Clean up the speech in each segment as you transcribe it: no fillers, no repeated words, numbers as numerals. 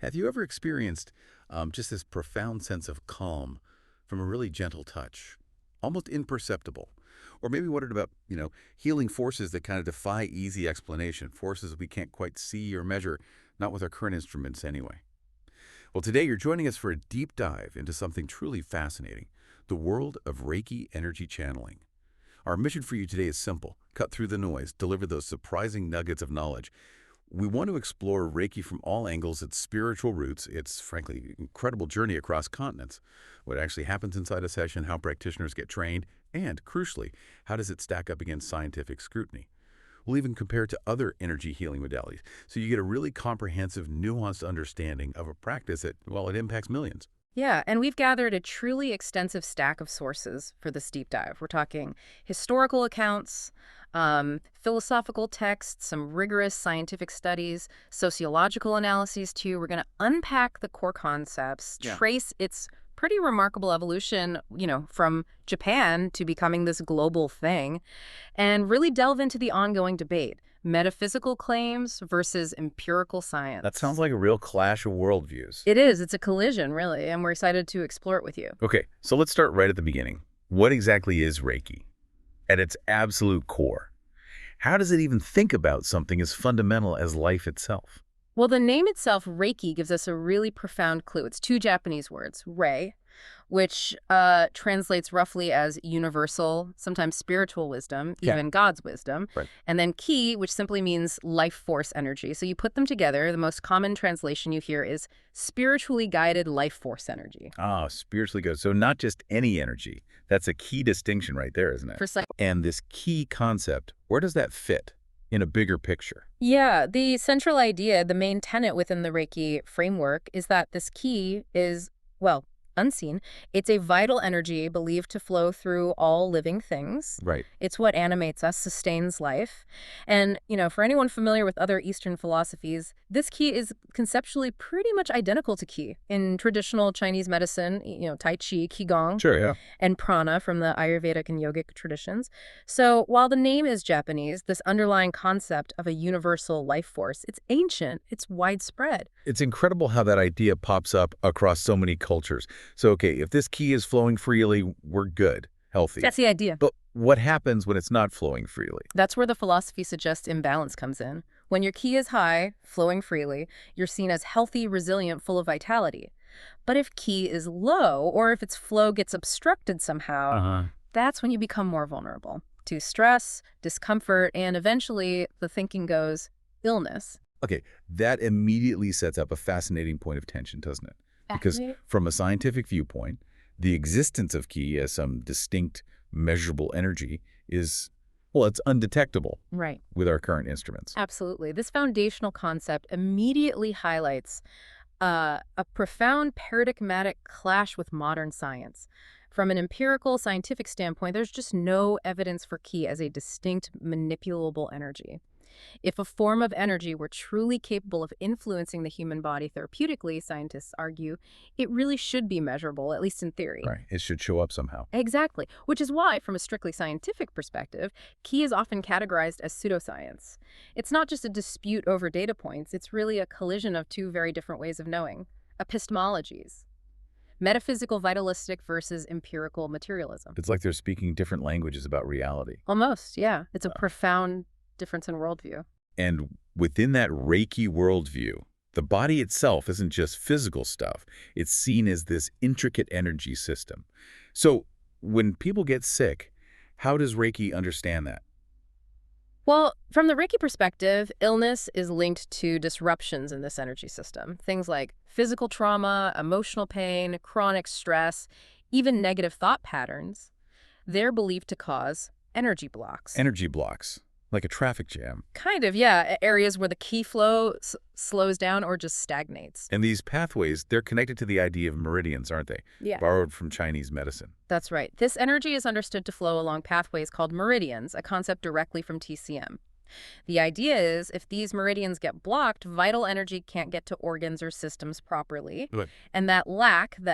Have you ever experienced just this profound sense of calm from a really gentle touch, almost imperceptible? Or maybe wondered about, healing forces that kind of defy easy explanation, forces we can't quite see or measure, not with our current instruments anyway. Well, today you're joining us for a deep dive into something truly fascinating, the world of Reiki energy channeling. Our mission for you today is simple: cut through the noise, deliver those surprising nuggets of knowledge. We want to explore Reiki from all angles, its spiritual roots, its, frankly, incredible journey across continents, what actually happens inside a session, how practitioners get trained, and, crucially, how does it stack up against scientific scrutiny. We'll even compare it to other energy healing modalities, so you get a really comprehensive, nuanced understanding of a practice that, well, it impacts millions. Yeah, and we've gathered a truly extensive stack of sources for this deep dive. We're talking historical accounts, philosophical texts, some rigorous scientific studies, sociological analyses too. We're going to unpack the core concepts, Yeah. trace its pretty remarkable evolution, from Japan to becoming this global thing, and really delve into the ongoing debate, metaphysical claims versus empirical That science. sounds like a real clash of worldviews. It is. It's a collision, really, and we're excited to explore it with you. Okay, so let's start right at the beginning. What exactly is Reiki? At its absolute core, how does it even think about something as fundamental as life itself? Well, the name itself, Reiki, gives us a really profound clue. It's two Japanese words, rei, which translates roughly as universal, sometimes spiritual wisdom, Yeah. even God's wisdom, Right. and then ki, which simply means life force energy. So you put them together, the most common translation you hear is spiritually guided life force energy. Ah, spiritually good. So not just any energy. That's a key distinction right there, isn't it? Precise. And this key concept, where does that fit in a bigger picture? Yeah, the central idea, the main tenet within the Reiki framework is that this ki is, well, unseen. It's a vital energy believed to flow through all living things. Right. It's what animates us, sustains life. And, for anyone familiar with other Eastern philosophies, this ki is conceptually pretty much identical to ki in traditional Chinese medicine, Tai Chi, Qigong, Sure, yeah. and prana from the Ayurvedic and yogic traditions. So while the name is Japanese, this underlying concept of a universal life force, it's ancient, it's widespread. It's incredible how that idea pops up across so many cultures. So, okay, if this key is flowing freely, we're good, healthy. That's the idea. But what happens when it's not flowing freely? That's where the philosophy suggests imbalance comes in. When your ki is high, flowing freely, you're seen as healthy, resilient, full of vitality. But if ki is low, or if its flow gets obstructed somehow, that's when you become more vulnerable to stress, discomfort, and eventually, the thinking goes, illness. Okay, that immediately sets up a fascinating point of tension, doesn't it? Because Fascinating. from a scientific viewpoint, the existence of ki as some distinct, measurable energy is, well, it's undetectable Right. with our current instruments. Absolutely. This foundational concept immediately highlights a profound paradigmatic clash with modern science. From an empirical scientific standpoint, there's just no evidence for ki as a distinct manipulable energy. If a form of energy were truly capable of influencing the human body therapeutically, scientists argue, it really should be measurable, at least in theory. Right. It should show up somehow. Exactly, which is why, from a strictly scientific perspective, ki is often categorized as pseudoscience. It's not just a dispute over data points, it's really a collision of two very different ways of knowing, epistemologies. Metaphysical vitalistic versus empirical materialism. It's like they're speaking different languages about reality. Almost, yeah. It's a profound difference in worldview. And within that Reiki worldview, the body itself isn't just physical stuff. It's seen as this intricate energy system. So when people get sick, how does Reiki understand that? Well, from the Reiki perspective, illness is linked to disruptions in this energy system. Things like physical trauma, emotional pain, chronic stress, even negative thought patterns. They're believed to cause energy blocks. Energy blocks, like a traffic jam. Kind of, yeah. Areas where the ki flow slows down or just stagnates. And these pathways, they're connected to the idea of meridians, aren't they? Yeah. Borrowed from Chinese medicine. That's right. This energy is understood to flow along pathways called meridians, a concept directly from TCM. The idea is if these meridians get blocked, vital energy can't get to organs or systems properly. Right. And that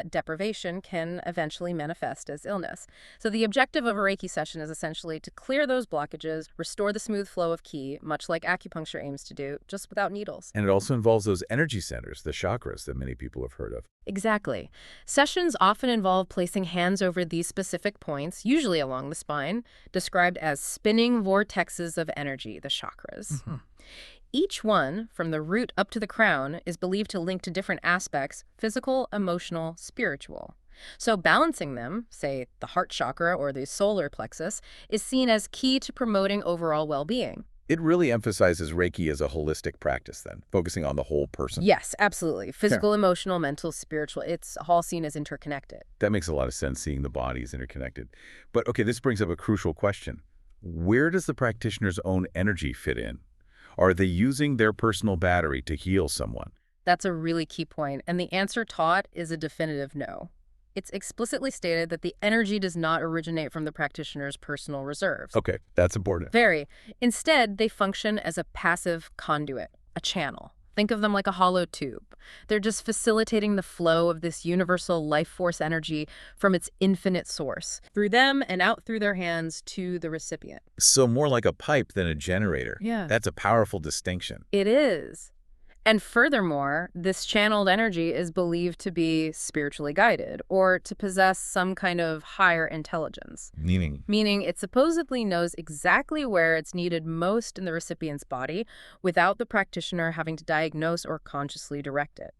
deprivation can eventually manifest as illness. So the objective of a Reiki session is essentially to clear those blockages, restore the smooth flow of ki, much like acupuncture aims to do, just without needles. And it also involves those energy centers, the chakras that many people have heard of. Exactly. Sessions often involve placing hands over these specific points, usually along the spine, described as spinning vortexes of energy, the chakras. Each one, from the root up to the crown, is believed to link to different aspects: physical, emotional, spiritual. So balancing them, say the heart chakra or the solar plexus, is seen as key to promoting overall well-being. It really emphasizes Reiki as a holistic practice then, focusing on the whole person. Yes, absolutely. Physical, emotional, mental, spiritual, it's all seen as interconnected. That makes a lot of sense, seeing the body is interconnected. But okay, this brings up a crucial question. Where does the practitioner's own energy fit in? Are they using their personal battery to heal someone? That's a really key point, and the answer taught is a definitive no. It's explicitly stated that the energy does not originate from the practitioner's personal reserves. Okay, that's important. Very. Instead, they function as a passive conduit, a channel. Think of them like a hollow tube. They're just facilitating the flow of this universal life force energy from its infinite source, through them and out through their hands to the recipient. So more like a pipe than a generator. Yeah. That's a powerful distinction. It is. And furthermore, this channeled energy is believed to be spiritually guided or to possess some kind of higher intelligence. Meaning it supposedly knows exactly where it's needed most in the recipient's body without the practitioner having to diagnose or consciously direct it.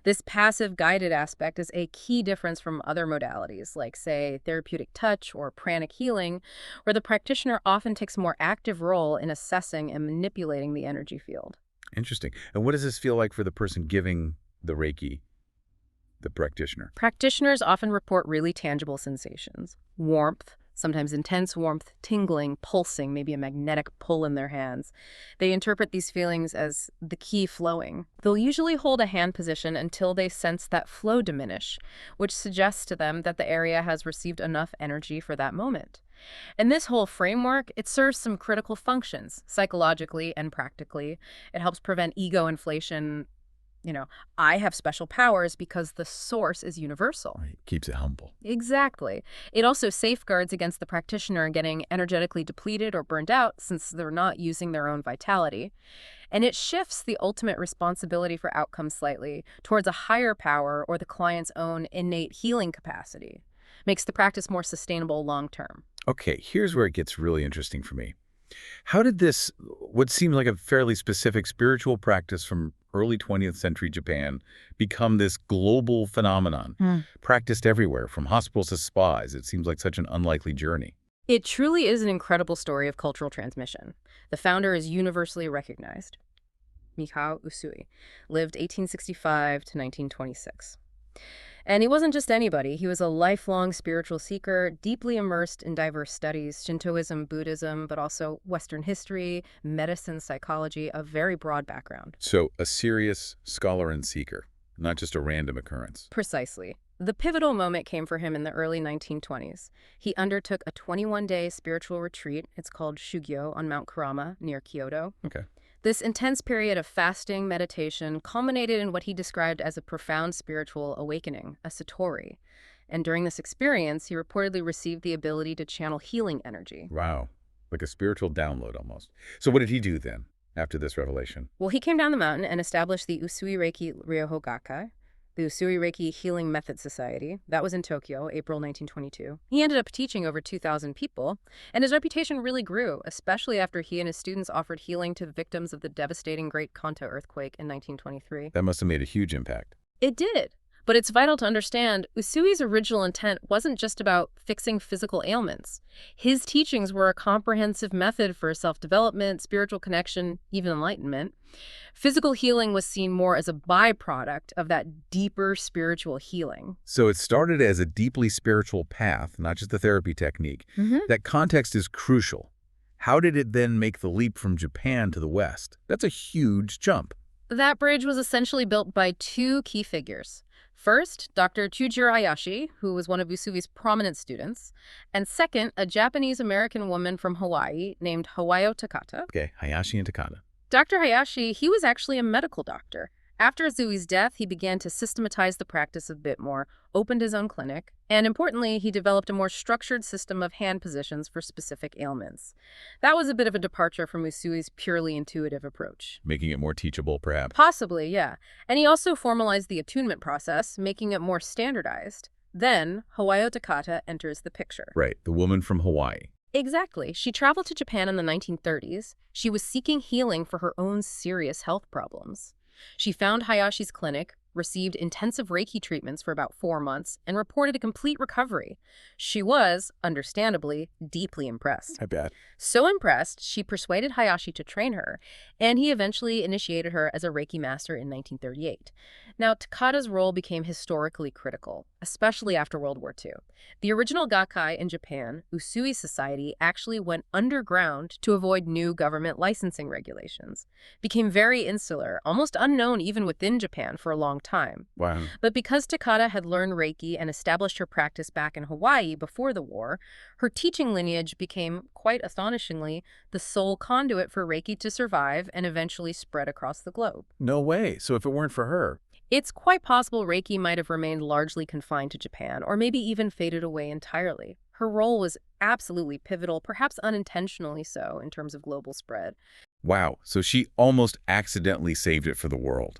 This passive guided aspect is a key difference from other modalities, like, say, therapeutic touch or pranic healing, where the practitioner often takes a more active role in assessing and manipulating the energy field. Interesting. And what does this feel like for the person giving the Reiki, the practitioner? Practitioners often report really tangible sensations: warmth, sometimes intense warmth, tingling, pulsing, maybe a magnetic pull in their hands. They interpret these feelings as the ki flowing. They'll usually hold a hand position until they sense that flow diminish, which suggests to them that the area has received enough energy for that moment. And this whole framework, it serves some critical functions, psychologically and practically. It helps prevent ego inflation. I have special powers because the source is universal. Right. Keeps it humble. Exactly. It also safeguards against the practitioner getting energetically depleted or burned out, since they're not using their own vitality. And it shifts the ultimate responsibility for outcomes slightly towards a higher power or the client's own innate healing capacity. Makes the practice more sustainable long term. Okay, here's where it gets really interesting for me. How did this, what seemed like a fairly specific spiritual practice from early 20th century Japan, become this global phenomenon, practiced everywhere, from hospitals to spas? It seems like such an unlikely journey. It truly is an incredible story of cultural transmission. The founder is universally recognized. Mikao Usui lived 1865 to 1926. And he wasn't just anybody. He was a lifelong spiritual seeker, deeply immersed in diverse studies: Shintoism, Buddhism, but also Western history, medicine, psychology, a very broad background. So a serious scholar and seeker, not just a random occurrence. Precisely. The pivotal moment came for him in the early 1920s. He undertook a 21-day spiritual retreat. It's called Shugyo on Mount Kurama near Kyoto. Okay. This intense period of fasting, meditation, culminated in what he described as a profound spiritual awakening, a satori. And during this experience, he reportedly received the ability to channel healing energy. Wow. Like a spiritual download almost. So what did he do then, after this revelation? Well, he came down the mountain and established the Usui Reiki Ryoho Gakkai, the Usui Reiki Healing Method Society. That was in Tokyo, April 1922. He ended up teaching over 2,000 people, and his reputation really grew, especially after he and his students offered healing to victims of the devastating Great Kanto earthquake in 1923. That must have made a huge impact. It did. But it's vital to understand, Usui's original intent wasn't just about fixing physical ailments. His teachings were a comprehensive method for self-development, spiritual connection, even enlightenment. Physical healing was seen more as a byproduct of that deeper spiritual healing. So it started as a deeply spiritual path, not just a therapy technique. That context is crucial. How did it then make the leap from Japan to the West? That's a huge jump. That bridge was essentially built by two key figures. First, Dr. Chujiro Ayashi, who was one of Usui's prominent students, and second, a Japanese-American woman from Hawaii named Hawayo Takata. Okay, Hayashi and Takata. Dr. Hayashi, he was actually a medical doctor. After Usui's death, he began to systematize the practice a bit more, opened his own clinic, and importantly, he developed a more structured system of hand positions for specific ailments. That was a bit of a departure from Usui's purely intuitive approach. Making it more teachable, perhaps. Possibly, yeah. And he also formalized the attunement process, making it more standardized. Then, Hawayo Takata enters the picture. Right, the woman from Hawaii. Exactly. She traveled to Japan in the 1930s. She was seeking healing for her own serious health problems. She found Hayashi's clinic, received intensive Reiki treatments for about 4 months, and reported a complete recovery. She was, understandably, deeply impressed. I bet. So impressed, she persuaded Hayashi to train her, and he eventually initiated her as a Reiki master in 1938. Now, Takata's role became historically critical, especially after World War II. The original Gakkai in Japan, Usui Society, actually went underground to avoid new government licensing regulations. Became very insular, almost unknown even within Japan for a long time. Wow. But because Takata had learned Reiki and established her practice back in Hawaii before the war, her teaching lineage became, quite astonishingly, the sole conduit for Reiki to survive and eventually spread across the globe. No way. So if it weren't for her. It's quite possible Reiki might have remained largely confined to Japan, or maybe even faded away entirely. Her role was absolutely pivotal, perhaps unintentionally so, in terms of global spread. Wow. So she almost accidentally saved it for the world.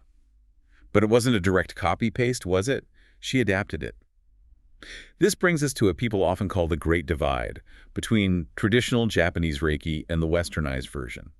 But it wasn't a direct copy-paste, was it? She adapted it. This brings us to what people often call the Great Divide between traditional Japanese Reiki and the westernized version.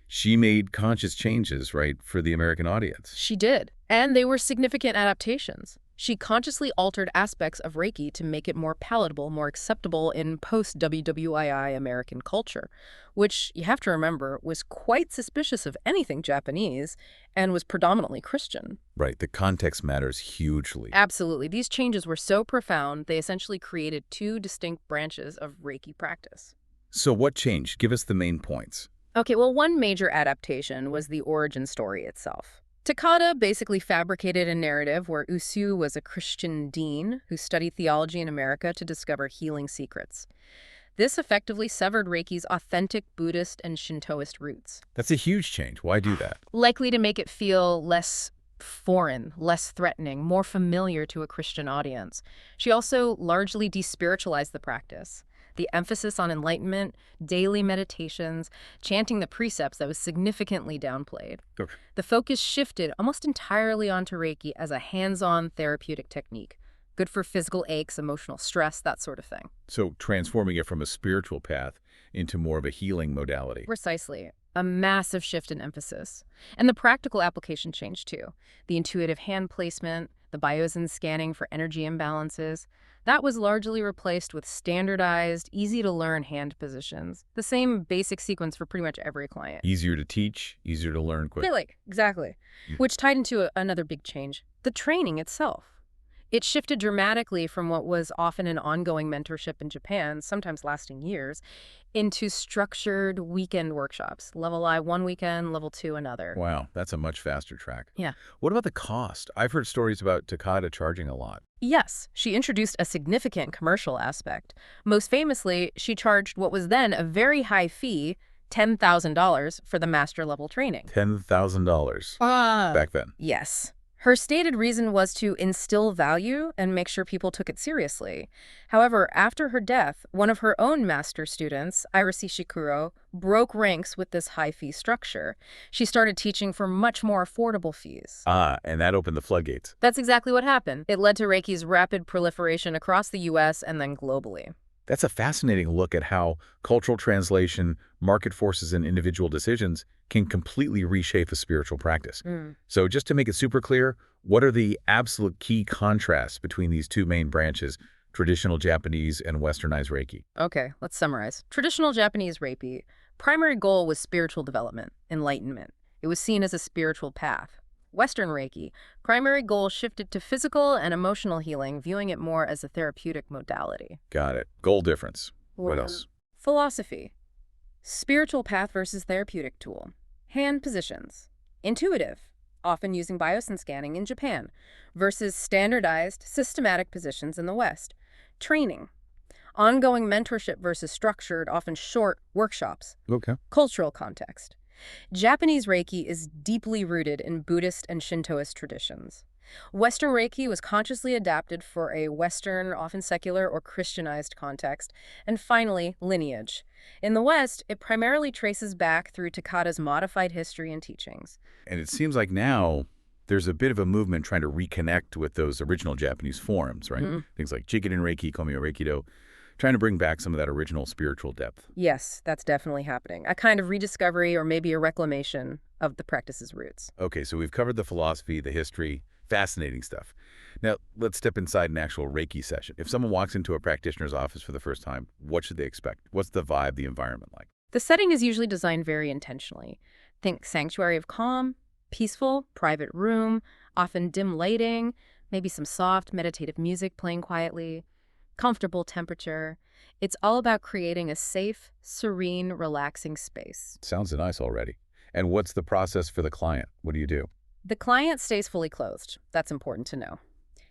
She made conscious changes, right, for the American audience. She did, and they were significant adaptations. She consciously altered aspects of Reiki to make it more palatable, more acceptable in post-WWII American culture, which, you have to remember, was quite suspicious of anything Japanese and was predominantly Christian. Right, the context matters hugely. Absolutely. These changes were so profound, they essentially created 2 distinct branches of Reiki practice. So what changed? Give us the main points. Okay, well, one major adaptation was the origin story itself. Takata basically fabricated a narrative where Usui was a Christian dean who studied theology in America to discover healing secrets. This effectively severed Reiki's authentic Buddhist and Shintoist roots. That's a huge change. Why do that? Likely to make it feel less foreign, less threatening, more familiar to a Christian audience. She also largely despiritualized the practice. The emphasis on enlightenment, daily meditations, chanting the precepts that was significantly downplayed. Okay. The focus shifted almost entirely onto Reiki as a hands-on therapeutic technique. Good for physical aches, emotional stress, that sort of thing. So transforming it from a spiritual path into more of a healing modality. Precisely. A massive shift in emphasis. And the practical application changed too. The intuitive hand placement, the biozen scanning for energy imbalances, that was largely replaced with standardized, easy-to-learn hand positions. The same basic sequence for pretty much every client. Easier to teach, easier to learn quickly. Really, exactly. Which tied into another big change, the training itself. It shifted dramatically from what was often an ongoing mentorship in Japan, sometimes lasting years, into structured weekend workshops. Level I one weekend, level 2 another. Wow, that's a much faster track. Yeah. What about the cost? I've heard stories about Takata charging a lot. Yes, she introduced a significant commercial aspect. Most famously, she charged what was then a very high fee, $10,000 for the master level training. $10,000 back then. Yes. Her stated reason was to instill value and make sure people took it seriously. However, after her death, one of her own master students, Irasi Shikuro, broke ranks with this high-fee structure. She started teaching for much more affordable fees. Ah, and that opened the floodgates. That's exactly what happened. It led to Reiki's rapid proliferation across the U.S. and then globally. That's a fascinating look at how cultural translation, market forces, and individual decisions can completely reshape a spiritual practice. So just to make it super clear, what are the absolute key contrasts between these 2 main branches, traditional Japanese and westernized Reiki? Okay, let's summarize. Traditional Japanese Reiki, primary goal was spiritual development, enlightenment. It was seen as a spiritual path. Western Reiki, primary goal shifted to physical and emotional healing, viewing it more as a therapeutic modality. Got it. Goal difference. What else? Philosophy. Spiritual path versus therapeutic tool. Hand positions. Intuitive. often using biosyn scanning in Japan, versus standardized, systematic positions in the West. Training. Ongoing mentorship versus structured, often short, workshops. Okay. Cultural context. Japanese Reiki is deeply rooted in Buddhist and Shintoist traditions. Western Reiki was consciously adapted for a Western, often secular or Christianized context. And finally, lineage. In the West, it primarily traces back through Takata's modified history and teachings. And it seems like now there's a bit of a movement trying to reconnect with those original Japanese forms, right? Things like Jikiden Reiki, Komyo Reikido, trying to bring back some of that original spiritual depth. Yes, that's definitely happening. A kind of rediscovery or maybe a reclamation of the practice's roots. Okay, so we've covered the philosophy, the history, fascinating stuff. Now, let's step inside an actual Reiki session. If someone walks into a practitioner's office for the first time, what should they expect? What's the vibe, the environment like? The setting is usually designed very intentionally. Think sanctuary of calm, peaceful, private room, often dim lighting, maybe some soft meditative music playing quietly, comfortable temperature. It's all about creating a safe, serene, relaxing space. Sounds nice already. And what's the process for the client? What do you do? The client stays fully clothed. That's important to know.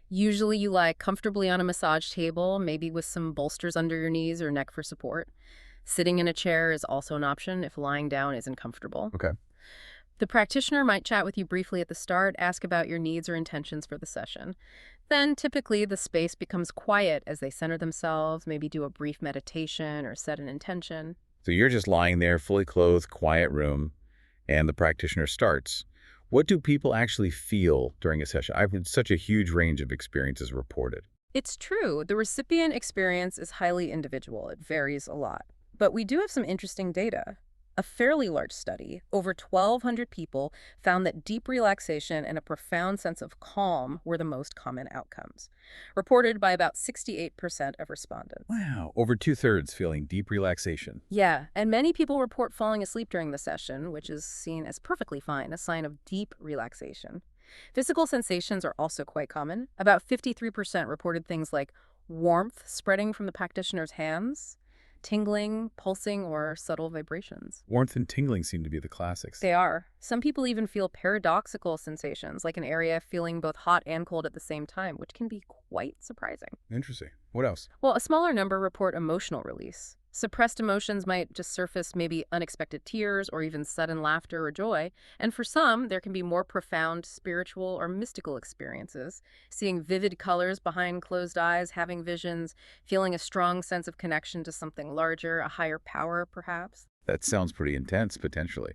Usually you lie comfortably on a massage table, maybe with some bolsters under your knees or neck for support. Sitting in a chair is also an option if lying down isn't comfortable. Okay. The practitioner might chat with you briefly at the start, ask about your needs or intentions for the session. Then, typically, the space becomes quiet as they center themselves, maybe do a brief meditation or set an intention. So you're just lying there, fully clothed, quiet room, and the practitioner starts. What do people actually feel during a session? I've heard such a huge range of experiences reported. It's true, the recipient experience is highly individual. It varies a lot. But we do have some interesting data. A fairly large study, over 1,200 people, found that deep relaxation and a profound sense of calm were the most common outcomes, reported by about 68% of respondents. Wow, over 2/3 feeling deep relaxation. Yeah, and many people report falling asleep during the session, which is seen as perfectly fine, a sign of deep relaxation. Physical sensations are also quite common. About 53% reported things like warmth spreading from the practitioner's hands, tingling, pulsing, or subtle vibrations. Warmth and tingling seem to be the classics. They are. Some people even feel paradoxical sensations, like an area feeling both hot and cold at the same time, which can be quite surprising. Interesting. What else? Well, a smaller number report emotional release. Suppressed emotions might just surface maybe unexpected tears or even sudden laughter or joy. And for some, there can be more profound spiritual or mystical experiences, seeing vivid colors behind closed eyes, having visions, feeling a strong sense of connection to something larger, a higher power, perhaps. That sounds pretty intense, potentially.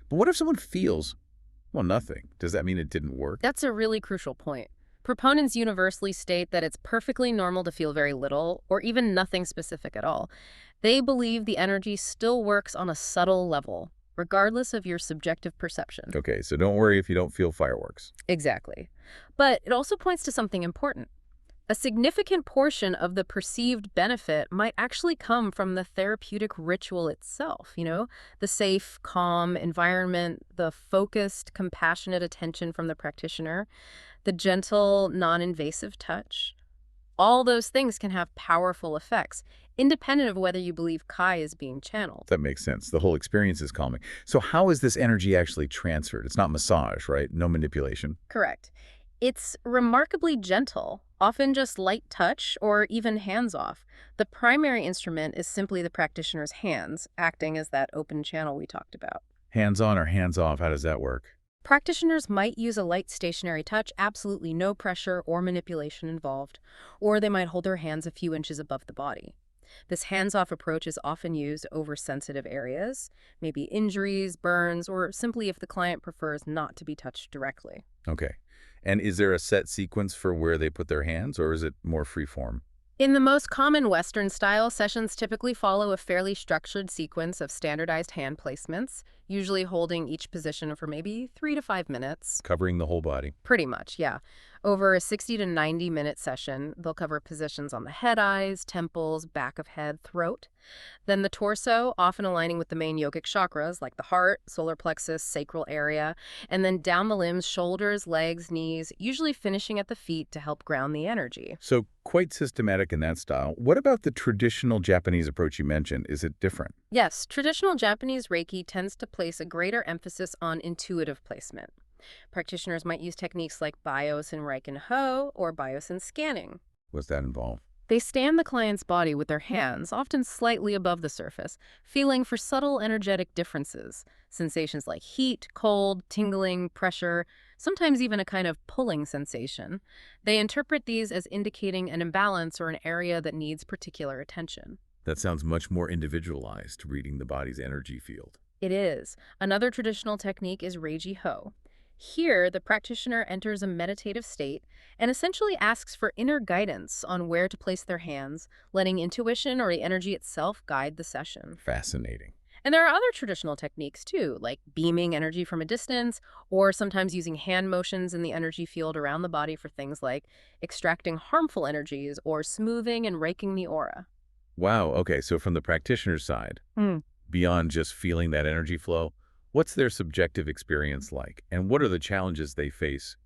But what if someone feels, well, nothing? Does that mean it didn't work? That's a really crucial point. Proponents universally state that it's perfectly normal to feel very little or even nothing specific at all. They believe the energy still works on a subtle level, regardless of your subjective perception. Okay, so don't worry if you don't feel fireworks. Exactly. But it also points to something important. A significant portion of the perceived benefit might actually come from the therapeutic ritual itself, the safe, calm environment, the focused, compassionate attention from the practitioner, the gentle, non-invasive touch. All those things can have powerful effects, independent of whether you believe Kai is being channeled. That makes sense. The whole experience is calming. So how is this energy actually transferred? It's not massage, right? No manipulation. Correct. It's remarkably gentle, often just light touch or even hands-off. The primary instrument is simply the practitioner's hands, acting as that open channel we talked about. Hands-on or hands-off, how does that work? Practitioners might use a light stationary touch, absolutely no pressure or manipulation involved, or they might hold their hands a few inches above the body. This hands-off approach is often used over sensitive areas, maybe injuries, burns, or simply if the client prefers not to be touched directly. Okay. And is there a set sequence for where they put their hands, or is it more free-form? In the most common Western-style, sessions typically follow a fairly structured sequence of standardized hand placements, usually holding each position for maybe 3 to 5 minutes. Covering the whole body. Pretty much, yeah. Over a 60 to 90-minute session, they'll cover positions on the head, eyes, temples, back of head, throat. Then the torso, often aligning with the main yogic chakras like the heart, solar plexus, sacral area, and then down the limbs, shoulders, legs, knees, usually finishing at the feet to help ground the energy. So quite systematic in that style. What about the traditional Japanese approach you mentioned? Is it different? Yes, traditional Japanese Reiki tends to place a greater emphasis on intuitive placement. Practitioners might use techniques like bios and Reiki and Ho or bios and scanning. What's that involve? They stand the client's body with their hands, often slightly above the surface, feeling for subtle energetic differences. Sensations like heat, cold, tingling, pressure, sometimes even a kind of pulling sensation. They interpret these as indicating an imbalance or an area that needs particular attention. That sounds much more individualized, reading the body's energy field. It is. Another traditional technique is Reiki Ho. Here, the practitioner enters a meditative state and essentially asks for inner guidance on where to place their hands, letting intuition or the energy itself guide the session. Fascinating. And there are other traditional techniques too, like beaming energy from a distance, or sometimes using hand motions in the energy field around the body for things like extracting harmful energies or smoothing and raking the aura. Wow, okay, so from the practitioner's side, beyond just feeling that energy flow, what's their subjective experience like? And what are the challenges they face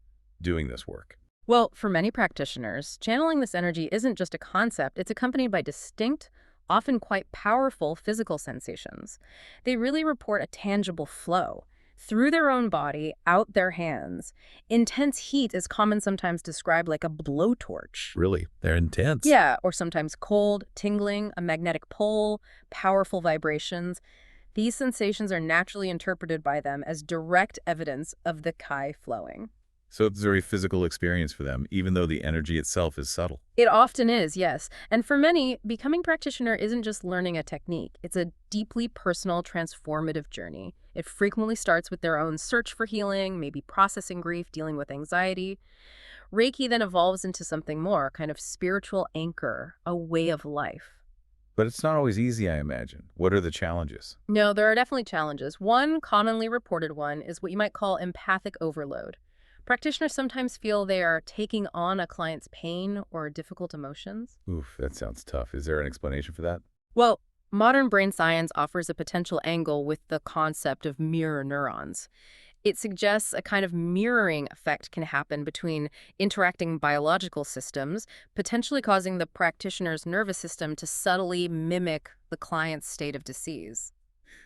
doing this work? Well, for many practitioners, channeling this energy isn't just a concept, it's accompanied by distinct, often quite powerful physical sensations. They really report a tangible flow through their own body, out their hands. Intense heat is common sometimes described like a blowtorch. Really? They're intense. Yeah, or sometimes cold, tingling, a magnetic pull, powerful vibrations. These sensations are naturally interpreted by them as direct evidence of the Kai flowing. So it's a very physical experience for them, even though the energy itself is subtle. It often is, yes. And for many, becoming practitioner isn't just learning a technique. It's a deeply personal, transformative journey. It frequently starts with their own search for healing, maybe processing grief, dealing with anxiety. Reiki then evolves into something more, a kind of spiritual anchor, a way of life. But it's not always easy, I imagine. What are the challenges? No, there are definitely challenges. One commonly reported one is what you might call empathic overload. Practitioners sometimes feel they are taking on a client's pain or difficult emotions. Oof, that sounds tough. Is there an explanation for that? Well, modern brain science offers a potential angle with the concept of mirror neurons. It suggests a kind of mirroring effect can happen between interacting biological systems, potentially causing the practitioner's nervous system to subtly mimic the client's state of disease.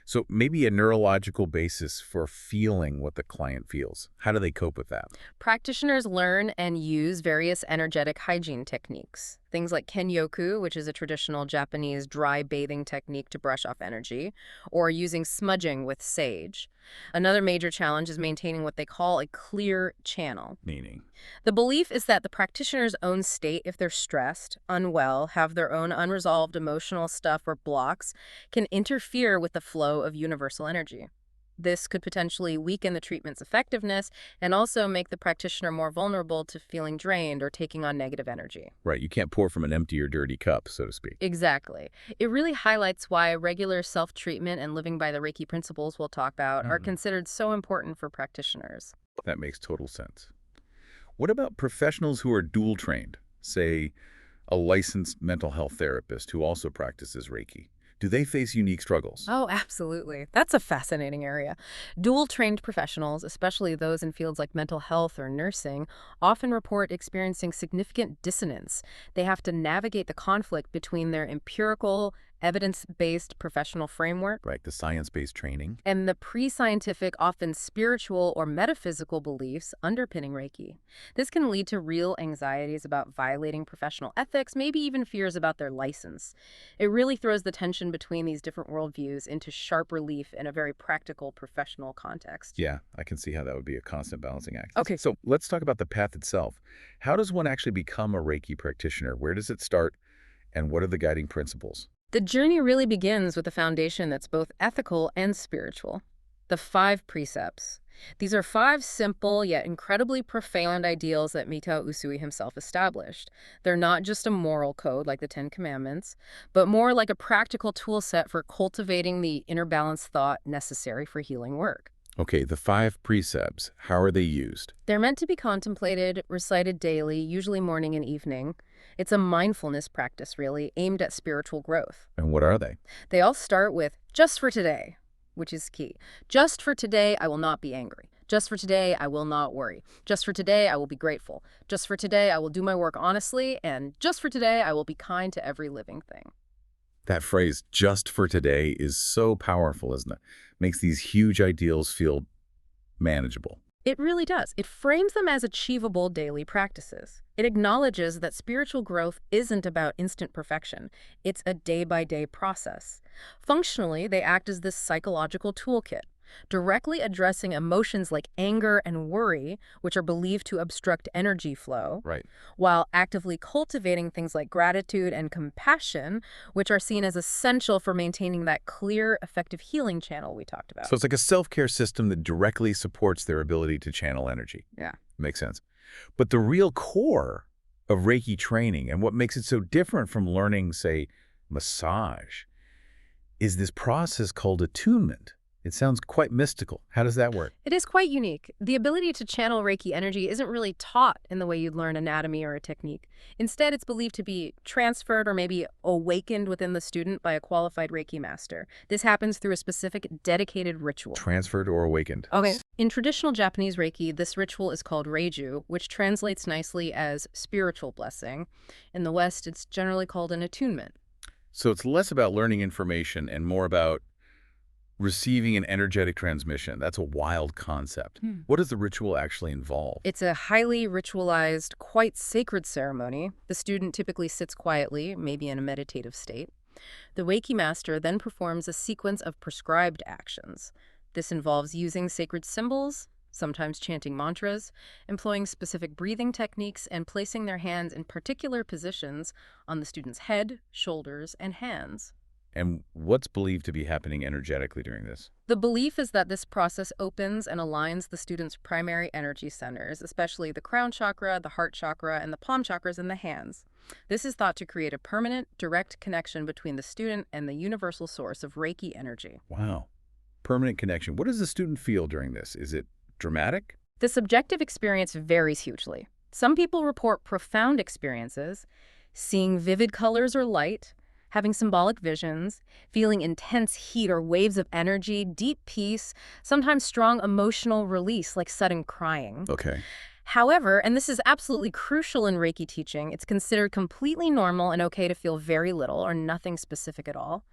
So maybe a neurological basis for feeling what the client feels. How do they cope with that? Practitioners learn and use various energetic hygiene techniques. Things like kenyoku, which is a traditional Japanese dry bathing technique to brush off energy, or using smudging with sage. Another major challenge is maintaining what they call a clear channel. Meaning? The belief is that the practitioner's own state, if they're stressed, unwell, have their own unresolved emotional stuff or blocks, can interfere with the flow of universal energy. This could potentially weaken the treatment's effectiveness and also make the practitioner more vulnerable to feeling drained or taking on negative energy. Right, you can't pour from an empty or dirty cup, so to speak. Exactly. It really highlights why regular self-treatment and living by the Reiki principles we'll talk about are considered so important for practitioners. That makes total sense. What about professionals who are dual trained, say a licensed mental health therapist who also practices Reiki? Do they face unique struggles? Oh, absolutely. That's a fascinating area. Dual-trained professionals, especially those in fields like mental health or nursing, often report experiencing significant dissonance. They have to navigate the conflict between their empirical, evidence-based professional framework Right, the science-based training. and the pre-scientific, often spiritual or metaphysical beliefs underpinning Reiki. This can lead to real anxieties about violating professional ethics, maybe even fears about their license. It really throws the tension between these different worldviews into sharp relief in a very practical professional context. Yeah, I can see how that would be a constant balancing act. Okay. So let's talk about the path itself. How does one actually become a Reiki practitioner? Where does it start? And what are the guiding principles? The journey really begins with a foundation that's both ethical and spiritual. The 5 precepts. These are 5 simple yet incredibly profound ideals that Mikao Usui himself established. They're not just a moral code like the 10 Commandments, but more like a practical tool set for cultivating the inner balanced thought necessary for healing work. Okay, the 5 precepts, how are they used? They're meant to be contemplated, recited daily, usually morning and evening. It's a mindfulness practice, really, aimed at spiritual growth. And what are they? They all start with, just for today, which is key. Just for today, I will not be angry. Just for today, I will not worry. Just for today, I will be grateful. Just for today, I will do my work honestly. And just for today, I will be kind to every living thing. That phrase, just for today, is so powerful, isn't it? Makes these huge ideals feel manageable. It really does. It frames them as achievable daily practices. It acknowledges that spiritual growth isn't about instant perfection. It's a day-by-day process. Functionally, they act as this psychological toolkit, directly addressing emotions like anger and worry, which are believed to obstruct energy flow, Right. while actively cultivating things like gratitude and compassion, which are seen as essential for maintaining that clear, effective healing channel we talked about. So it's like a self-care system that directly supports their ability to channel energy. Yeah. Makes sense. But the real core of Reiki training and what makes it so different from learning, say, massage, is this process called attunement. It sounds quite mystical. How does that work? It is quite unique. The ability to channel Reiki energy isn't really taught in the way you'd learn anatomy or a technique. Instead, it's believed to be transferred or maybe awakened within the student by a qualified Reiki master. This happens through a specific dedicated ritual. Transferred or awakened? Okay. In traditional Japanese Reiki, this ritual is called reiju, which translates nicely as spiritual blessing. In the West, it's generally called an attunement. So it's less about learning information and more about receiving an energetic transmission. That's a wild concept. What does the ritual actually involve? It's a highly ritualized, quite sacred ceremony. The student typically sits quietly, maybe in a meditative state. The Reiki master then performs a sequence of prescribed actions. This involves using sacred symbols, sometimes chanting mantras, employing specific breathing techniques, and placing their hands in particular positions on the student's head, shoulders, and hands. And what's believed to be happening energetically during this? The belief is that this process opens and aligns the student's primary energy centers, especially the crown chakra, the heart chakra, and the palm chakras in the hands. This is thought to create a permanent, direct connection between the student and the universal source of Reiki energy. Wow. Permanent connection. What does the student feel during this? Is it dramatic? The subjective experience varies hugely. Some people report profound experiences, seeing vivid colors or light, having symbolic visions, feeling intense heat or waves of energy, deep peace, sometimes strong emotional release like sudden crying. Okay. However, and this is absolutely crucial in Reiki teaching, it's considered completely normal and okay to feel very little or nothing specific at all.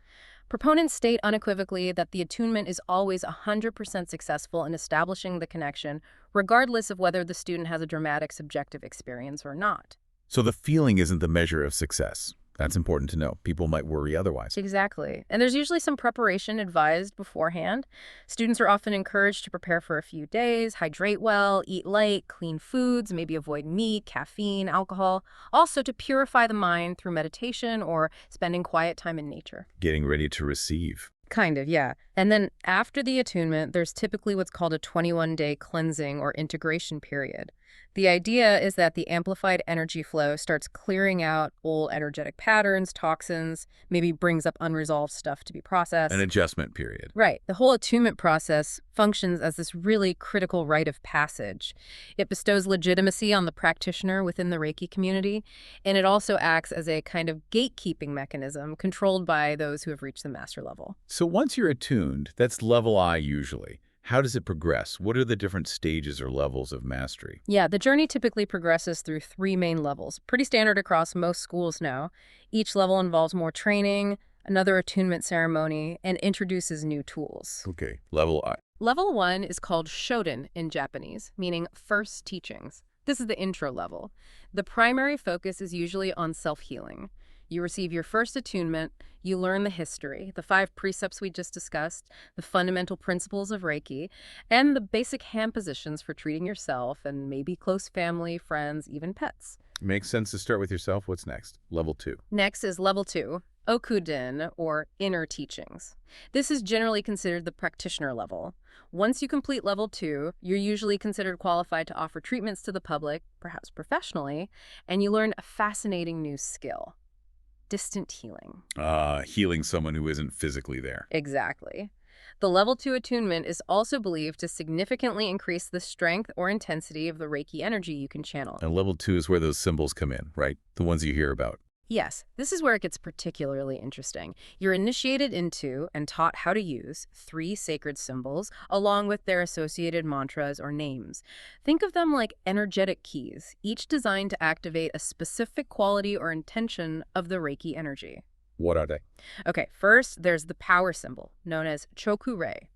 Proponents state unequivocally that the attunement is always 100% successful in establishing the connection, regardless of whether the student has a dramatic subjective experience or not. So the feeling isn't the measure of success. That's important to know. People might worry otherwise. Exactly. And there's usually some preparation advised beforehand. Students are often encouraged to prepare for a few days, hydrate well, eat light, clean foods, maybe avoid meat, caffeine, alcohol. Also to purify the mind through meditation or spending quiet time in nature. Getting ready to receive. Kind of, yeah. And then after the attunement, there's typically what's called a 21-day cleansing or integration period. The idea is that the amplified energy flow starts clearing out old energetic patterns, toxins, maybe brings up unresolved stuff to be processed. An adjustment period. Right. The whole attunement process functions as this really critical rite of passage. It bestows legitimacy on the practitioner within the Reiki community, and it also acts as a kind of gatekeeping mechanism controlled by those who have reached the master level. So once you're attuned, that's level I usually. How does it progress? What are the different stages or levels of mastery? Yeah, the journey typically progresses through 3 main levels, pretty standard across most schools now. Each level involves more training, another attunement ceremony, and introduces new tools. Okay, level I. Level 1 is called Shoden in Japanese, meaning first teachings. This is the intro level. The primary focus is usually on self-healing. You receive your first attunement, you learn the history, the 5 precepts we just discussed, the fundamental principles of Reiki, and the basic hand positions for treating yourself and maybe close family, friends, even pets. Makes sense to start with yourself. What's next? Level 2. Next is level 2, Okuden, or inner teachings. This is generally considered the practitioner level. Once you complete level 2, you're usually considered qualified to offer treatments to the public, perhaps professionally, and you learn a fascinating new skill. Distant healing. Healing someone who isn't physically there. Exactly. The level 2 attunement is also believed to significantly increase the strength or intensity of the Reiki energy you can channel. And level 2 is where those symbols come in, right? The ones you hear about. Yes, this is where it gets particularly interesting. You're initiated into and taught how to use 3 sacred symbols along with their associated mantras or names. Think of them like energetic keys, each designed to activate a specific quality or intention of the Reiki energy. What are they? Okay, first, there's the power symbol, known as Choku-rei.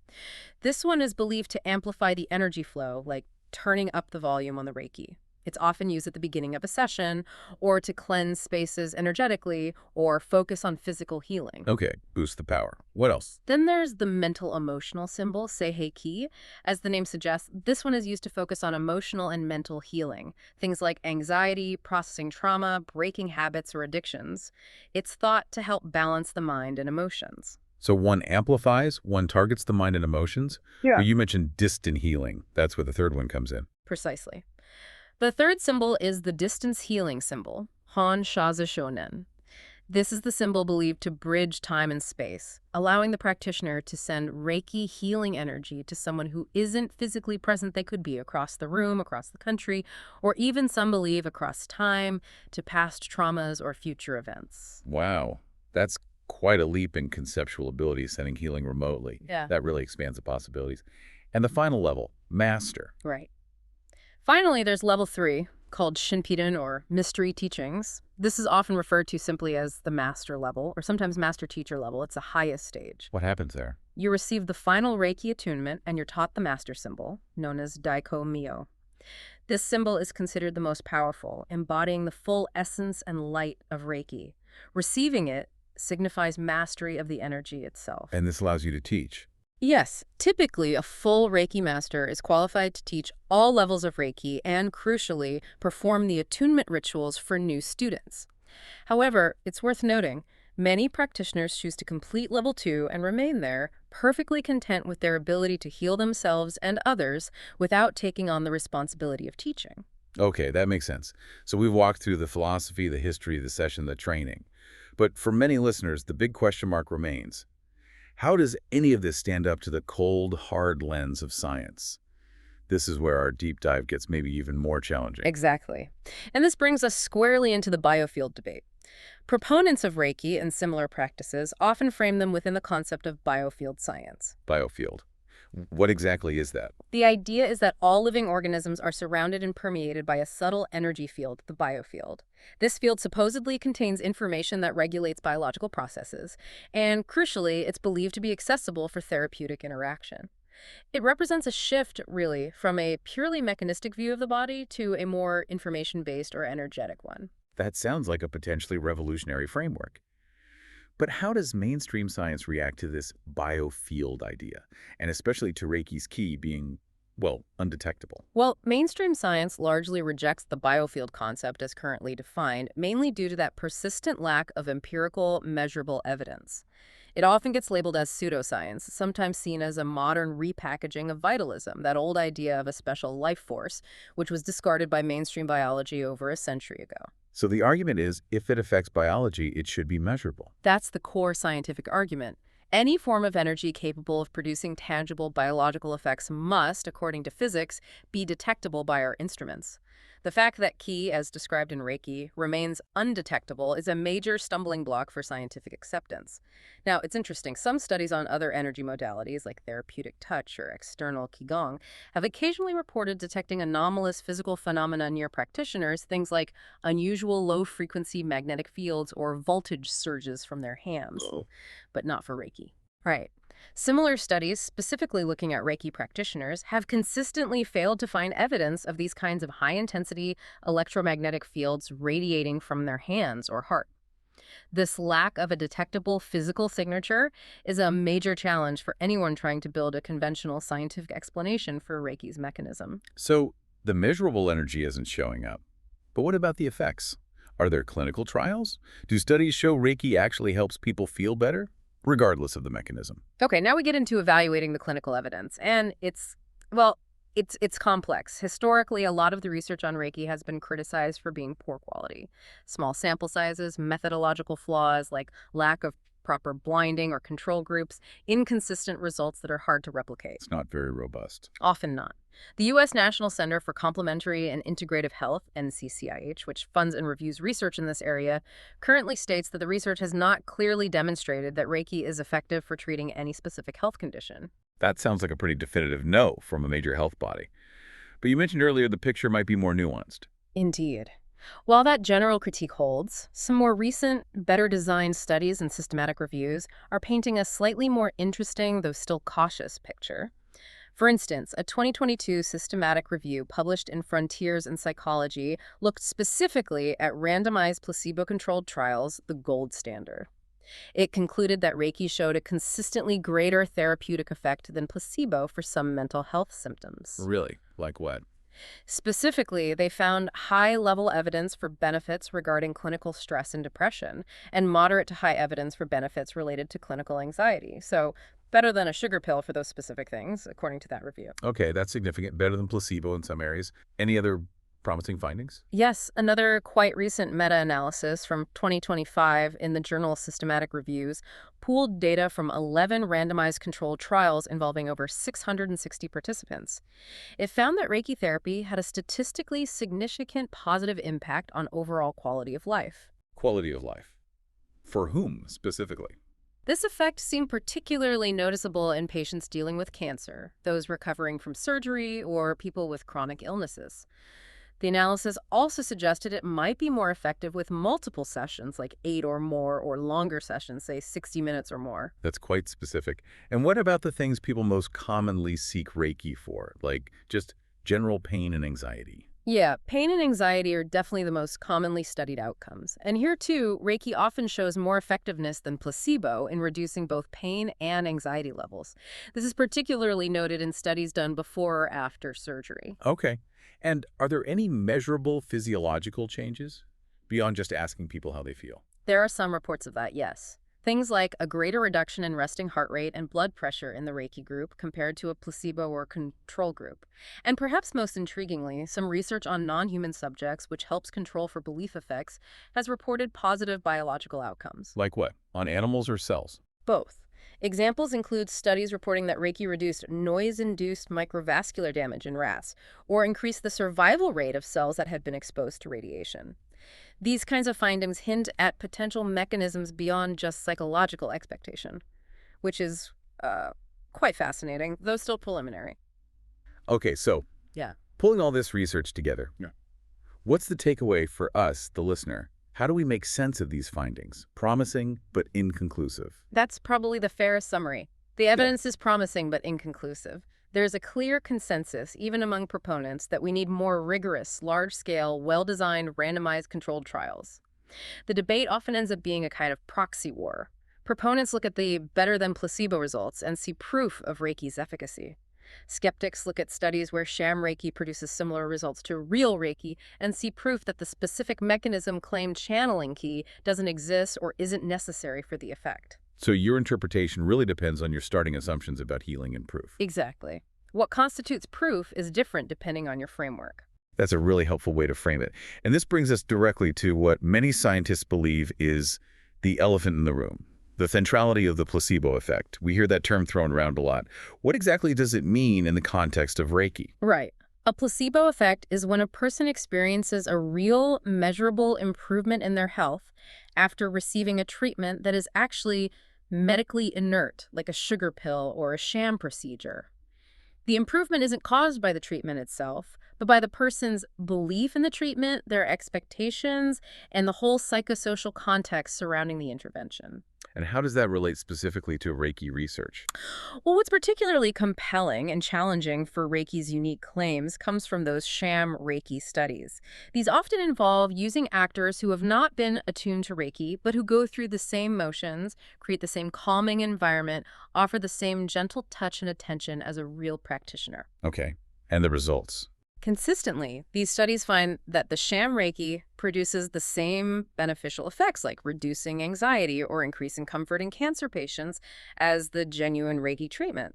This one is believed to amplify the energy flow, like turning up the volume on the Reiki. It's often used at the beginning of a session or to cleanse spaces energetically or focus on physical healing. Okay, boost the power. What else? Then there's the mental emotional symbol, Seihei-ki. As the name suggests, this one is used to focus on emotional and mental healing. Things like anxiety, processing trauma, breaking habits or addictions. It's thought to help balance the mind and emotions. So one amplifies, one targets the mind and emotions. Yeah. But you mentioned distant healing. That's where the third one comes in. Precisely. The third symbol is the distance healing symbol, Han Shaza Shonen. This is the symbol believed to bridge time and space, allowing the practitioner to send Reiki healing energy to someone who isn't physically present. They could be across the room, across the country, or even some believe across time to past traumas or future events. Wow, that's quite a leap in conceptual ability, sending healing remotely. Yeah. That really expands the possibilities. And the final level, master. Right. Finally, there's level 3, called Shinpiden or mystery teachings. This is often referred to simply as the master level, or sometimes master teacher level. It's the highest stage. What happens there? You receive the final Reiki attunement, and you're taught the master symbol, known as Daiko Mio. This symbol is considered the most powerful, embodying the full essence and light of Reiki. Receiving it signifies mastery of the energy itself. And this allows you to teach. Yes, typically a full Reiki master is qualified to teach all levels of Reiki and, crucially, perform the attunement rituals for new students. However, it's worth noting, many practitioners choose to complete level 2 and remain there, perfectly content with their ability to heal themselves and others without taking on the responsibility of teaching. Okay, that makes sense. So we've walked through the philosophy, the history, the session, the training. But for many listeners, the big question mark remains. How does any of this stand up to the cold, hard lens of science? This is where our deep dive gets maybe even more challenging. Exactly. And this brings us squarely into the biofield debate. Proponents of Reiki and similar practices often frame them within the concept of biofield science. Biofield. What exactly is that? The idea is that all living organisms are surrounded and permeated by a subtle energy field, the biofield. This field supposedly contains information that regulates biological processes, and crucially, it's believed to be accessible for therapeutic interaction. It represents a shift, really, from a purely mechanistic view of the body to a more information-based or energetic one. That sounds like a potentially revolutionary framework. But how does mainstream science react to this biofield idea, and especially to Reiki's ki being, well, undetectable? Well, mainstream science largely rejects the biofield concept as currently defined, mainly due to that persistent lack of empirical, measurable evidence. It often gets labeled as pseudoscience, sometimes seen as a modern repackaging of vitalism, that old idea of a special life force, which was discarded by mainstream biology over a century ago. So the argument is, if it affects biology, it should be measurable. That's the core scientific argument. Any form of energy capable of producing tangible biological effects must, according to physics, be detectable by our instruments. The fact that ki, as described in Reiki, remains undetectable is a major stumbling block for scientific acceptance. Now, it's interesting. Some studies on other energy modalities, like therapeutic touch or external qigong, have occasionally reported detecting anomalous physical phenomena near practitioners, things like unusual low-frequency magnetic fields or voltage surges from their hands, but not for Reiki. Right. Similar studies, specifically looking at Reiki practitioners, have consistently failed to find evidence of these kinds of high-intensity electromagnetic fields radiating from their hands or heart. This lack of a detectable physical signature is a major challenge for anyone trying to build a conventional scientific explanation for Reiki's mechanism. So the measurable energy isn't showing up. But what about the effects? Are there clinical trials? Do studies show Reiki actually helps people feel better, regardless of the mechanism? Okay, now we get into evaluating the clinical evidence, and it's complex. Historically, a lot of the research on Reiki has been criticized for being poor quality. Small sample sizes, methodological flaws like lack of proper blinding or control groups, inconsistent results that are hard to replicate. It's not very robust. Often not. The U.S. National Center for Complementary and Integrative Health, NCCIH, which funds and reviews research in this area, currently states that the research has not clearly demonstrated that Reiki is effective for treating any specific health condition. That sounds like a pretty definitive no from a major health body. But you mentioned earlier the picture might be more nuanced. Indeed. While that general critique holds, some more recent, better-designed studies and systematic reviews are painting a slightly more interesting, though still cautious, picture. For instance, a 2022 systematic review published in Frontiers in Psychology looked specifically at randomized placebo-controlled trials, the gold standard. It concluded that Reiki showed a consistently greater therapeutic effect than placebo for some mental health symptoms. Really? Like what? Specifically, they found high-level evidence for benefits regarding clinical stress and depression, and moderate to high evidence for benefits related to clinical anxiety. So, better than a sugar pill for those specific things, according to that review. Okay, that's significant. Better than placebo in some areas. Any other promising findings? Yes, another quite recent meta-analysis from 2025 in the Journal of Systematic Reviews pooled data from 11 randomized controlled trials involving over 660 participants. It found that Reiki therapy had a statistically significant positive impact on overall quality of life. Quality of life. For whom, specifically? This effect seemed particularly noticeable in patients dealing with cancer, those recovering from surgery, or people with chronic illnesses. The analysis also suggested it might be more effective with multiple sessions, like 8 or more, or longer sessions, say 60 minutes or more. That's quite specific. And what about the things people most commonly seek Reiki for, like just general pain and anxiety? Yeah, pain and anxiety are definitely the most commonly studied outcomes. And here, too, Reiki often shows more effectiveness than placebo in reducing both pain and anxiety levels. This is particularly noted in studies done before or after surgery. Okay. And are there any measurable physiological changes beyond just asking people how they feel? There are some reports of that, yes. Things like a greater reduction in resting heart rate and blood pressure in the Reiki group compared to a placebo or control group. And perhaps most intriguingly, some research on non-human subjects, which helps control for belief effects, has reported positive biological outcomes. Like what? On animals or cells? Both. Examples include studies reporting that Reiki reduced noise-induced microvascular damage in rats, or increased the survival rate of cells that had been exposed to radiation. These kinds of findings hint at potential mechanisms beyond just psychological expectation, which is quite fascinating, though still preliminary. Okay, so Yeah. pulling all this research together, what's the takeaway for us, the listener? How do we make sense of these findings? Promising, but inconclusive. That's probably the fairest summary. The evidence is promising but inconclusive. There's a clear consensus, even among proponents, that we need more rigorous, large-scale, well-designed, randomized controlled trials. The debate often ends up being a kind of proxy war. Proponents look at the better-than-placebo results and see proof of Reiki's efficacy. Skeptics look at studies where sham Reiki produces similar results to real Reiki and see proof that the specific mechanism claimed channeling key doesn't exist or isn't necessary for the effect. So your interpretation really depends on your starting assumptions about healing and proof. Exactly. What constitutes proof is different depending on your framework. That's a really helpful way to frame it. And this brings us directly to what many scientists believe is the elephant in the room, the centrality of the placebo effect. We hear that term thrown around a lot. What exactly does it mean in the context of Reiki? Right. A placebo effect is when a person experiences a real, measurable improvement in their health after receiving a treatment that is actually medically inert, like a sugar pill or a sham procedure. The improvement isn't caused by the treatment itself, but by the person's belief in the treatment, their expectations, and the whole psychosocial context surrounding the intervention. And how does that relate specifically to Reiki research? Well, what's particularly compelling and challenging for Reiki's unique claims comes from those sham Reiki studies. These often involve using actors who have not been attuned to Reiki, but who go through the same motions, create the same calming environment, offer the same gentle touch and attention as a real practitioner. Okay. And the results? Consistently, these studies find that the sham Reiki produces the same beneficial effects, like reducing anxiety or increasing comfort in cancer patients, as the genuine Reiki treatment.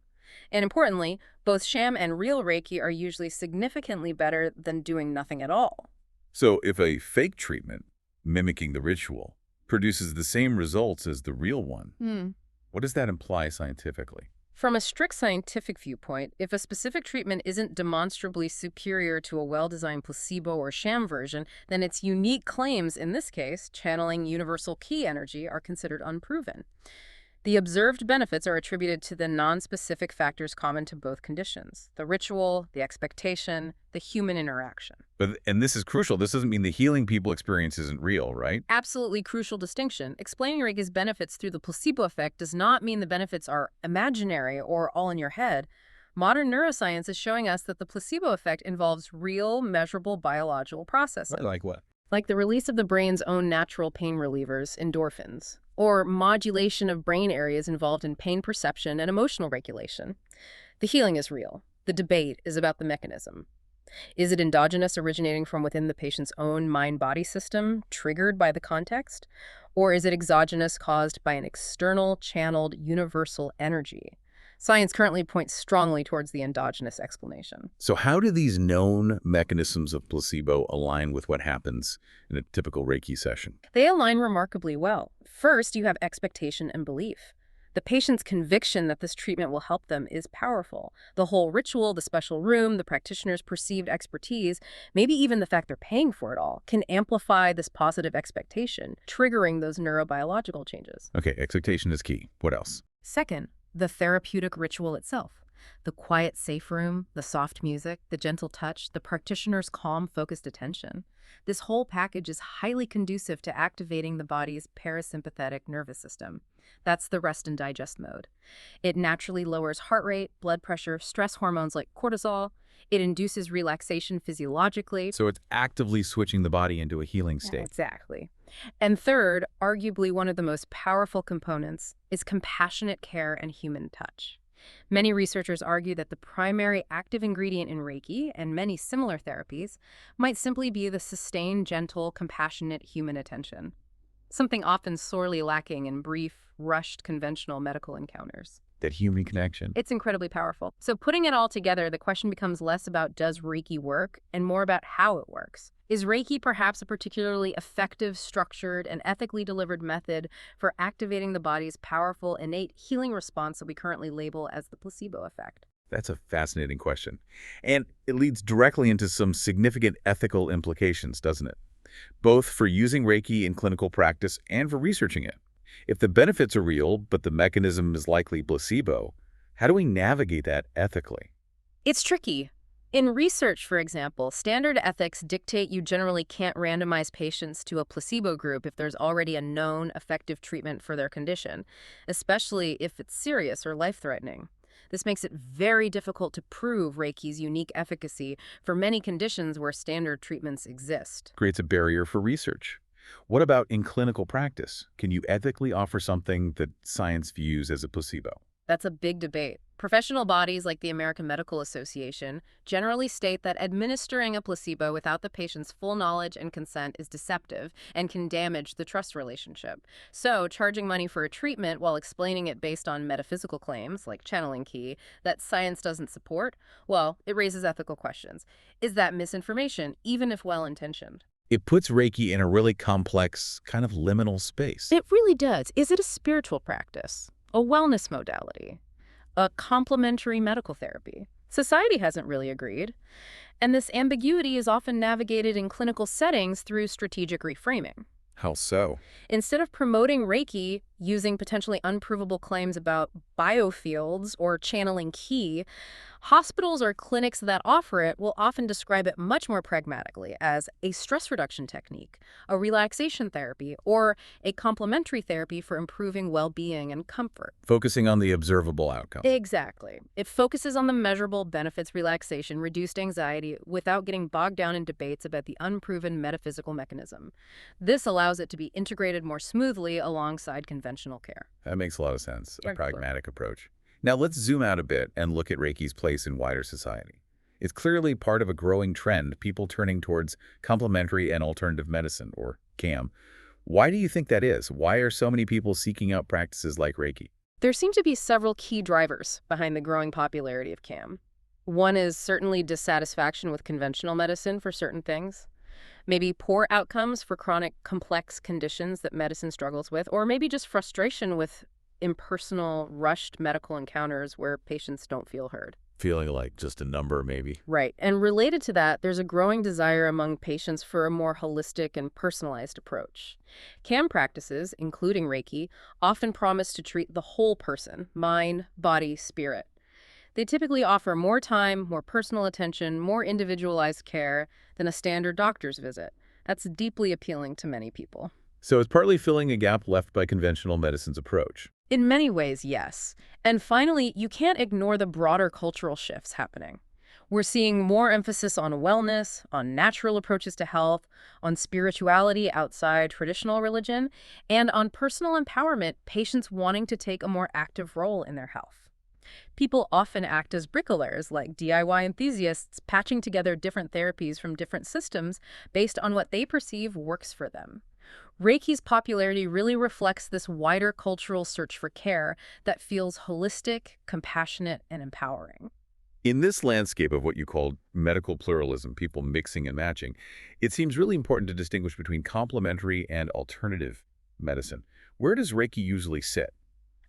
And importantly, both sham and real Reiki are usually significantly better than doing nothing at all. So if a fake treatment, mimicking the ritual, produces the same results as the real one, what does that imply scientifically? From a strict scientific viewpoint, if a specific treatment isn't demonstrably superior to a well-designed placebo or sham version, then its unique claims, in this case, channeling universal key energy, are considered unproven. The observed benefits are attributed to the non-specific factors common to both conditions: the ritual, the expectation, the human interaction. And this is crucial. This doesn't mean the healing people experience isn't real, right? Absolutely crucial distinction. Explaining Reiki's benefits through the placebo effect does not mean the benefits are imaginary or all in your head. Modern neuroscience is showing us that the placebo effect involves real, measurable biological processes, Like what? like the release of the brain's own natural pain relievers, endorphins, or modulation of brain areas involved in pain perception and emotional regulation. The healing is real. The debate is about the mechanism. Is it endogenous, originating from within the patient's own mind-body system, triggered by the context? Or is it exogenous, caused by an external, channeled, universal energy? Science currently points strongly towards the endogenous explanation. So how do these known mechanisms of placebo align with what happens in a typical Reiki session? They align remarkably well. First, you have expectation and belief. The patient's conviction that this treatment will help them is powerful. The whole ritual, the special room, the practitioner's perceived expertise, maybe even the fact they're paying for it all, can amplify this positive expectation, triggering those neurobiological changes. Okay, expectation is key. What else? Second, the therapeutic ritual itself. The quiet, safe room, the soft music, the gentle touch, the practitioner's calm, focused attention. This whole package is highly conducive to activating the body's parasympathetic nervous system. That's the rest and digest mode. It naturally lowers heart rate, blood pressure, stress hormones like cortisol. It induces relaxation physiologically. So it's actively switching the body into a healing state. Exactly. And third, arguably one of the most powerful components, is compassionate care and human touch. Many researchers argue that the primary active ingredient in Reiki and many similar therapies might simply be the sustained, gentle, compassionate human attention, something often sorely lacking in brief, rushed, conventional medical encounters. That human connection. It's incredibly powerful. So putting it all together, the question becomes less about does Reiki work and more about how it works. Is Reiki perhaps a particularly effective, structured, and ethically delivered method for activating the body's powerful, innate healing response that we currently label as the placebo effect? That's a fascinating question. And it leads directly into some significant ethical implications, doesn't it? Both for using Reiki in clinical practice and for researching it. If the benefits are real, but the mechanism is likely placebo, how do we navigate that ethically? It's tricky. In research, for example, standard ethics dictate you generally can't randomize patients to a placebo group if there's already a known effective treatment for their condition, especially if it's serious or life-threatening. This makes it very difficult to prove Reiki's unique efficacy for many conditions where standard treatments exist. Creates a barrier for research. What about in clinical practice? Can you ethically offer something that science views as a placebo? That's a big debate. Professional bodies like the American Medical Association generally state that administering a placebo without the patient's full knowledge and consent is deceptive and can damage the trust relationship. So, charging money for a treatment while explaining it based on metaphysical claims, like channeling ki, that science doesn't support, well, it raises ethical questions. Is that misinformation, even if well-intentioned? It puts Reiki in a really complex, kind of liminal space. It really does. Is it a spiritual practice? A wellness modality? A complementary medical therapy? Society hasn't really agreed. And this ambiguity is often navigated in clinical settings through strategic reframing. How so? Instead of promoting Reiki using potentially unprovable claims about biofields or channeling ki, hospitals or clinics that offer it will often describe it much more pragmatically as a stress reduction technique, a relaxation therapy, or a complementary therapy for improving well-being and comfort. Focusing on the observable outcome. Exactly. It focuses on the measurable benefits, relaxation, reduced anxiety, without getting bogged down in debates about the unproven metaphysical mechanism. This allows it to be integrated more smoothly alongside conventional care. That makes a lot of sense, a Excellent. pragmatic approach. Now let's zoom out a bit and look at Reiki's place in wider society. It's clearly part of a growing trend, people turning towards complementary and alternative medicine, or CAM. Why do you think that is? Why are so many people seeking out practices like Reiki? There seem to be several key drivers behind the growing popularity of CAM. One is certainly dissatisfaction with conventional medicine for certain things. Maybe poor outcomes for chronic, complex conditions that medicine struggles with, or maybe just frustration with impersonal, rushed medical encounters where patients don't feel heard. Feeling like just a number, maybe. Right. And related to that, there's a growing desire among patients for a more holistic and personalized approach. CAM practices, including Reiki, often promise to treat the whole person, mind, body, spirit. They typically offer more time, more personal attention, more individualized care than a standard doctor's visit. That's deeply appealing to many people. So it's partly filling a gap left by conventional medicine's approach. In many ways, yes. And finally, you can't ignore the broader cultural shifts happening. We're seeing more emphasis on wellness, on natural approaches to health, on spirituality outside traditional religion, and on personal empowerment, patients wanting to take a more active role in their health. People often act as bricoleurs, like DIY enthusiasts, patching together different therapies from different systems based on what they perceive works for them. Reiki's popularity really reflects this wider cultural search for care that feels holistic, compassionate, and empowering. In this landscape of what you called medical pluralism, people mixing and matching, it seems really important to distinguish between complementary and alternative medicine. Where does Reiki usually sit?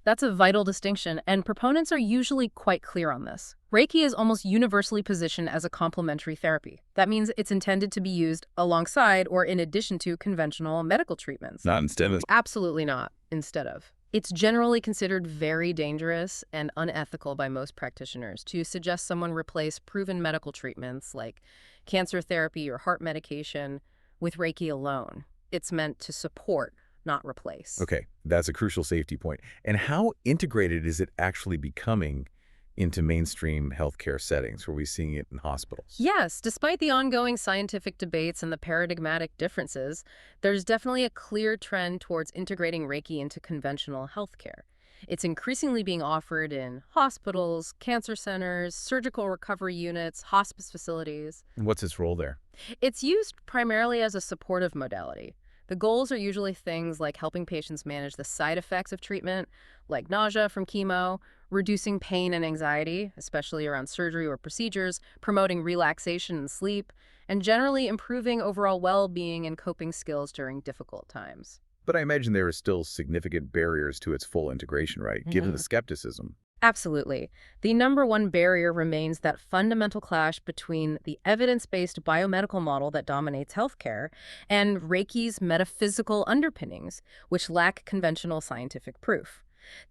That's a vital distinction, and proponents are usually quite clear on this. Reiki is almost universally positioned as a complementary therapy. That means it's intended to be used alongside or in addition to conventional medical treatments. Not instead of. Absolutely not, instead of. It's generally considered very dangerous and unethical by most practitioners to suggest someone replace proven medical treatments like cancer therapy or heart medication with Reiki alone. It's meant to support, not replace. Okay, that's a crucial safety point. And how integrated is it actually becoming into mainstream healthcare settings? Are we seeing it in hospitals? Yes, despite the ongoing scientific debates and the paradigmatic differences, there's definitely a clear trend towards integrating Reiki into conventional healthcare. It's increasingly being offered in hospitals, cancer centers, surgical recovery units, hospice facilities. And what's its role there? It's used primarily as a supportive modality. The goals are usually things like helping patients manage the side effects of treatment, like nausea from chemo, reducing pain and anxiety, especially around surgery or procedures, promoting relaxation and sleep, and generally improving overall well-being and coping skills during difficult times. But I imagine there are still significant barriers to its full integration, right? Given the skepticism. Absolutely. The number one barrier remains that fundamental clash between the evidence-based biomedical model that dominates healthcare and Reiki's metaphysical underpinnings, which lack conventional scientific proof.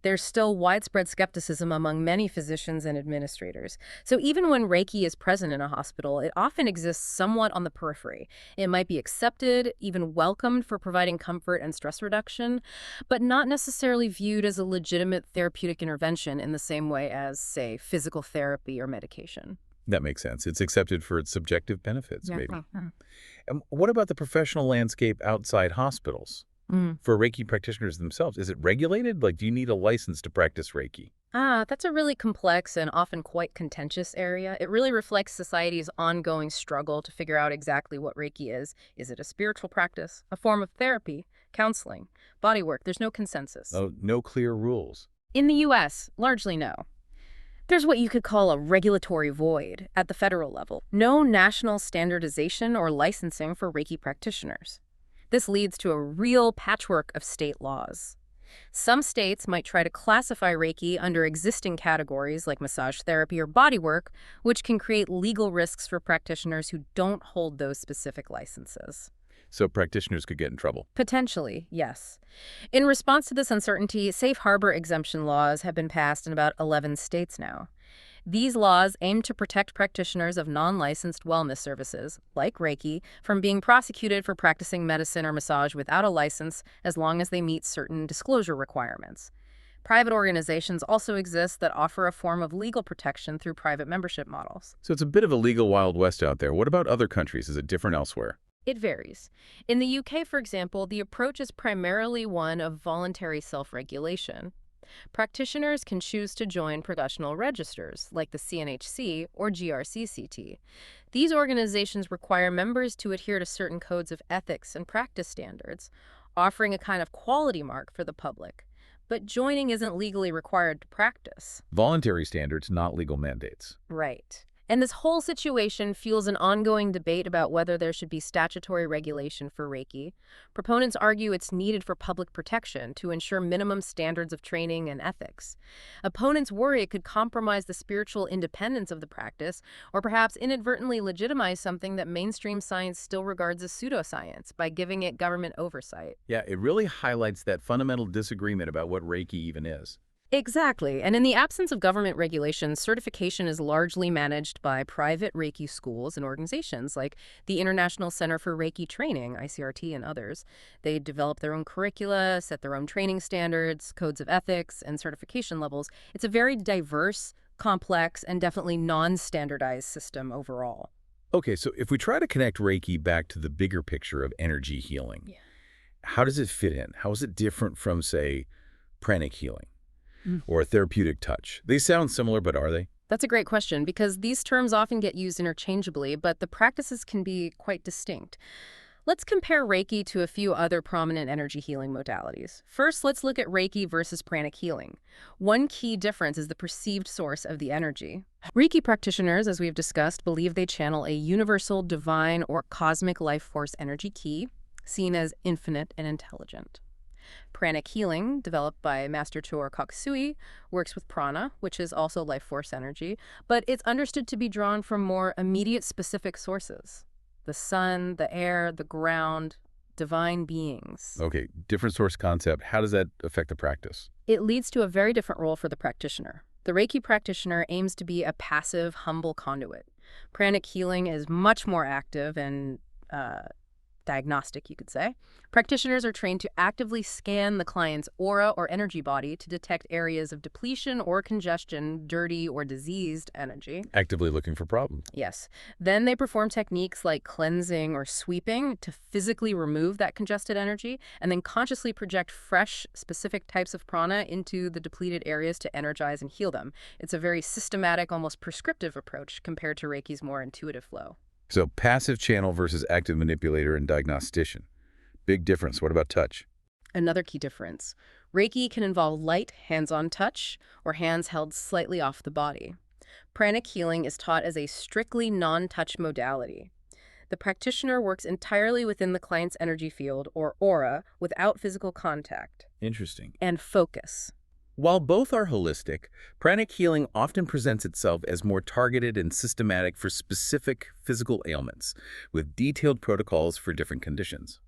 There's still widespread skepticism among many physicians and administrators. So even when Reiki is present in a hospital, it often exists somewhat on the periphery. It might be accepted, even welcomed for providing comfort and stress reduction, but not necessarily viewed as a legitimate therapeutic intervention in the same way as, say, physical therapy or medication. That makes sense. It's accepted for its subjective benefits, Yeah. maybe. And what about the professional landscape outside hospitals? For Reiki practitioners themselves, is it regulated? Like, do you need a license to practice Reiki? That's a really complex and often quite contentious area. It really reflects society's ongoing struggle to figure out exactly what Reiki is. Is it a spiritual practice, a form of therapy, counseling, bodywork? There's no consensus. Oh, no clear rules. In the U.S., largely no. There's what you could call a regulatory void at the federal level. No national standardization or licensing for Reiki practitioners. This leads to a real patchwork of state laws. Some states might try to classify Reiki under existing categories like massage therapy or bodywork, which can create legal risks for practitioners who don't hold those specific licenses. So practitioners could get in trouble. Potentially, yes. In response to this uncertainty, safe harbor exemption laws have been passed in about 11 states now. These laws aim to protect practitioners of non-licensed wellness services, like Reiki, from being prosecuted for practicing medicine or massage without a license as long as they meet certain disclosure requirements. Private organizations also exist that offer a form of legal protection through private membership models. So it's a bit of a legal Wild West out there. What about other countries? Is it different elsewhere? It varies. In the UK, for example, the approach is primarily one of voluntary self-regulation. Practitioners can choose to join professional registers, like the CNHC or GRCCT. These organizations require members to adhere to certain codes of ethics and practice standards, offering a kind of quality mark for the public. But joining isn't legally required to practice. Voluntary standards, not legal mandates. Right. And this whole situation fuels an ongoing debate about whether there should be statutory regulation for Reiki. Proponents argue it's needed for public protection to ensure minimum standards of training and ethics. Opponents worry it could compromise the spiritual independence of the practice, or perhaps inadvertently legitimize something that mainstream science still regards as pseudoscience by giving it government oversight. Yeah, it really highlights that fundamental disagreement about what Reiki even is. Exactly. And in the absence of government regulations, certification is largely managed by private Reiki schools and organizations like the International Center for Reiki Training, ICRT, and others. They develop their own curricula, set their own training standards, codes of ethics, and certification levels. It's a very diverse, complex, and definitely non-standardized system overall. Okay, so if we try to connect Reiki back to the bigger picture of energy healing, Yeah. how does it fit in? How is it different from, say, pranic healing Mm. or therapeutic touch? They sound similar, but are they? That's a great question because these terms often get used interchangeably, but the practices can be quite distinct. Let's compare Reiki to a few other prominent energy healing modalities. First, let's look at Reiki versus pranic healing. One key difference is the perceived source of the energy. Reiki practitioners, as we've discussed, believe they channel a universal, divine, or cosmic life force energy key, seen as infinite and intelligent. Pranic healing, developed by Master Choor Usui, works with prana, which is also life force energy, but it's understood to be drawn from more immediate specific sources. The sun, the air, the ground, divine beings. Okay, different source concept. How does that affect the practice? It leads to a very different role for the practitioner. The Reiki practitioner aims to be a passive, humble conduit. Pranic healing is much more active and diagnostic, you could say. Practitioners are trained to actively scan the client's aura or energy body to detect areas of depletion or congestion, dirty or diseased energy. Actively looking for problems. Yes. Then they perform techniques like cleansing or sweeping to physically remove that congested energy and then consciously project fresh, specific types of prana into the depleted areas to energize and heal them. It's a very systematic, almost prescriptive approach compared to Reiki's more intuitive flow. So passive channel versus active manipulator and diagnostician. Big difference. What about touch? Another key difference. Reiki can involve light, hands-on touch, or hands held slightly off the body. Pranic healing is taught as a strictly non-touch modality. The practitioner works entirely within the client's energy field, or aura, without physical contact. Interesting. And focus. While both are holistic, pranic healing often presents itself as more targeted and systematic for specific physical ailments, with detailed protocols for different conditions.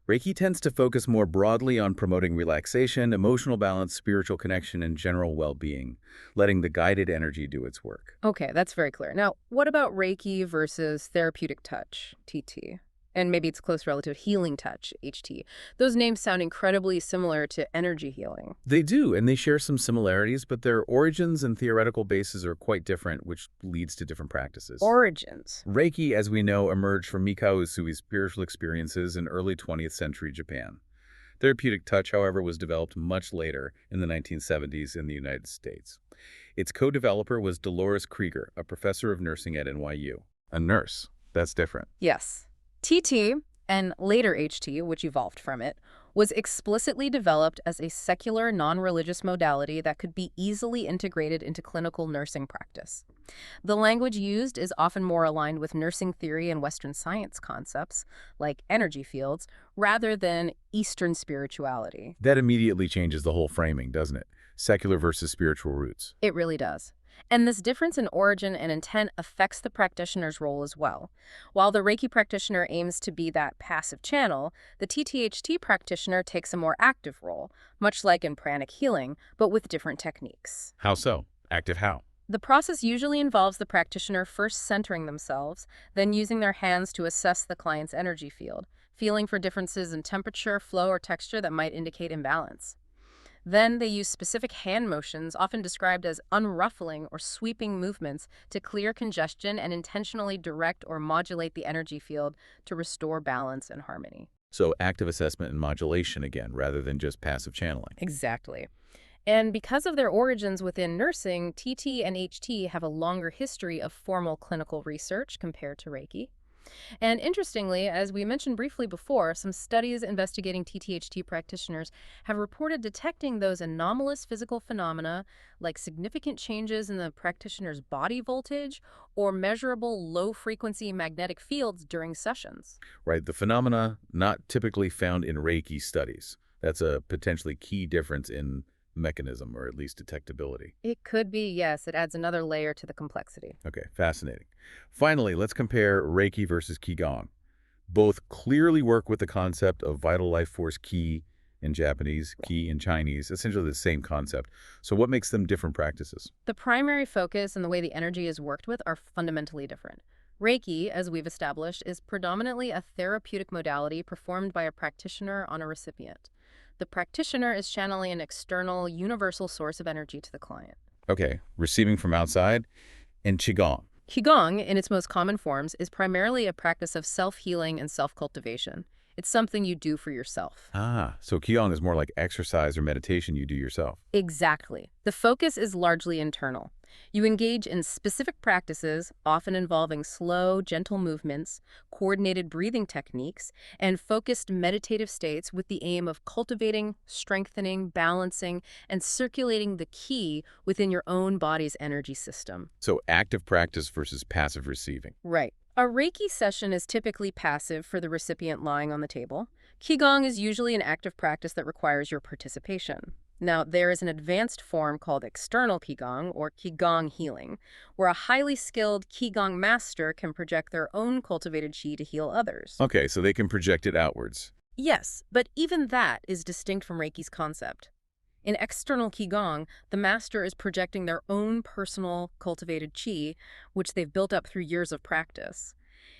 Reiki tends to focus more broadly on promoting relaxation, emotional balance, spiritual connection, and general well-being, letting the guided energy do its work. Okay, that's very clear. Now, what about Reiki versus therapeutic touch, TT? And maybe its close relative healing touch, HT. Those names sound incredibly similar to energy healing. They do, and they share some similarities, but their origins and theoretical bases are quite different, which leads to different practices. Origins. Reiki, as we know, emerged from Mikao Usui's spiritual experiences in early 20th century Japan. Therapeutic touch, however, was developed much later in the 1970s in the United States. Its co-developer was Dolores Krieger, a professor of nursing at NYU. A nurse. That's different. Yes. TT, and later HT, which evolved from it, was explicitly developed as a secular, non-religious modality that could be easily integrated into clinical nursing practice. The language used is often more aligned with nursing theory and Western science concepts, like energy fields, rather than Eastern spirituality. That immediately changes the whole framing, doesn't it? Secular versus spiritual roots. It really does. And this difference in origin and intent affects the practitioner's role as well. While the Reiki practitioner aims to be that passive channel, the TTHT practitioner takes a more active role, much like in pranic healing, but with different techniques. How so? Active how? The process usually involves the practitioner first centering themselves, then using their hands to assess the client's energy field, feeling for differences in temperature, flow, or texture that might indicate imbalance. Then they use specific hand motions, often described as unruffling or sweeping movements, to clear congestion and intentionally direct or modulate the energy field to restore balance and harmony. So active assessment and modulation again, rather than just passive channeling. Exactly. And because of their origins within nursing, TT and HT have a longer history of formal clinical research compared to Reiki. And interestingly, as we mentioned briefly before, some studies investigating TTHT practitioners have reported detecting those anomalous physical phenomena like significant changes in the practitioner's body voltage or measurable low-frequency magnetic fields during sessions. Right, the phenomena not typically found in Reiki studies. That's a potentially key difference in mechanism, or at least detectability. It could be, yes. It adds another layer to the complexity. Okay, fascinating. Finally, let's compare Reiki versus Qigong. Both clearly work with the concept of vital life force Qi in Japanese, Ki in Chinese, essentially the same concept. So what makes them different practices? The primary focus and the way the energy is worked with are fundamentally different. Reiki, as we've established, is predominantly a therapeutic modality performed by a practitioner on a recipient. The practitioner is channeling an external, universal source of energy to the client. Okay, receiving from outside and Qigong. Qigong, in its most common forms, is primarily a practice of self-healing and self-cultivation. It's something you do for yourself. Ah, so Qigong is more like exercise or meditation you do yourself. Exactly. The focus is largely internal. You engage in specific practices, often involving slow, gentle movements, coordinated breathing techniques, and focused meditative states with the aim of cultivating, strengthening, balancing, and circulating the ki within your own body's energy system. So active practice versus passive receiving. Right. A Reiki session is typically passive for the recipient lying on the table. Qigong is usually an active practice that requires your participation. Now, there is an advanced form called external Qigong, or Qigong healing, where a highly skilled Qigong master can project their own cultivated qi to heal others. Okay, so they can project it outwards. Yes, but even that is distinct from Reiki's concept. In external Qigong, the master is projecting their own personal cultivated qi, which they've built up through years of practice.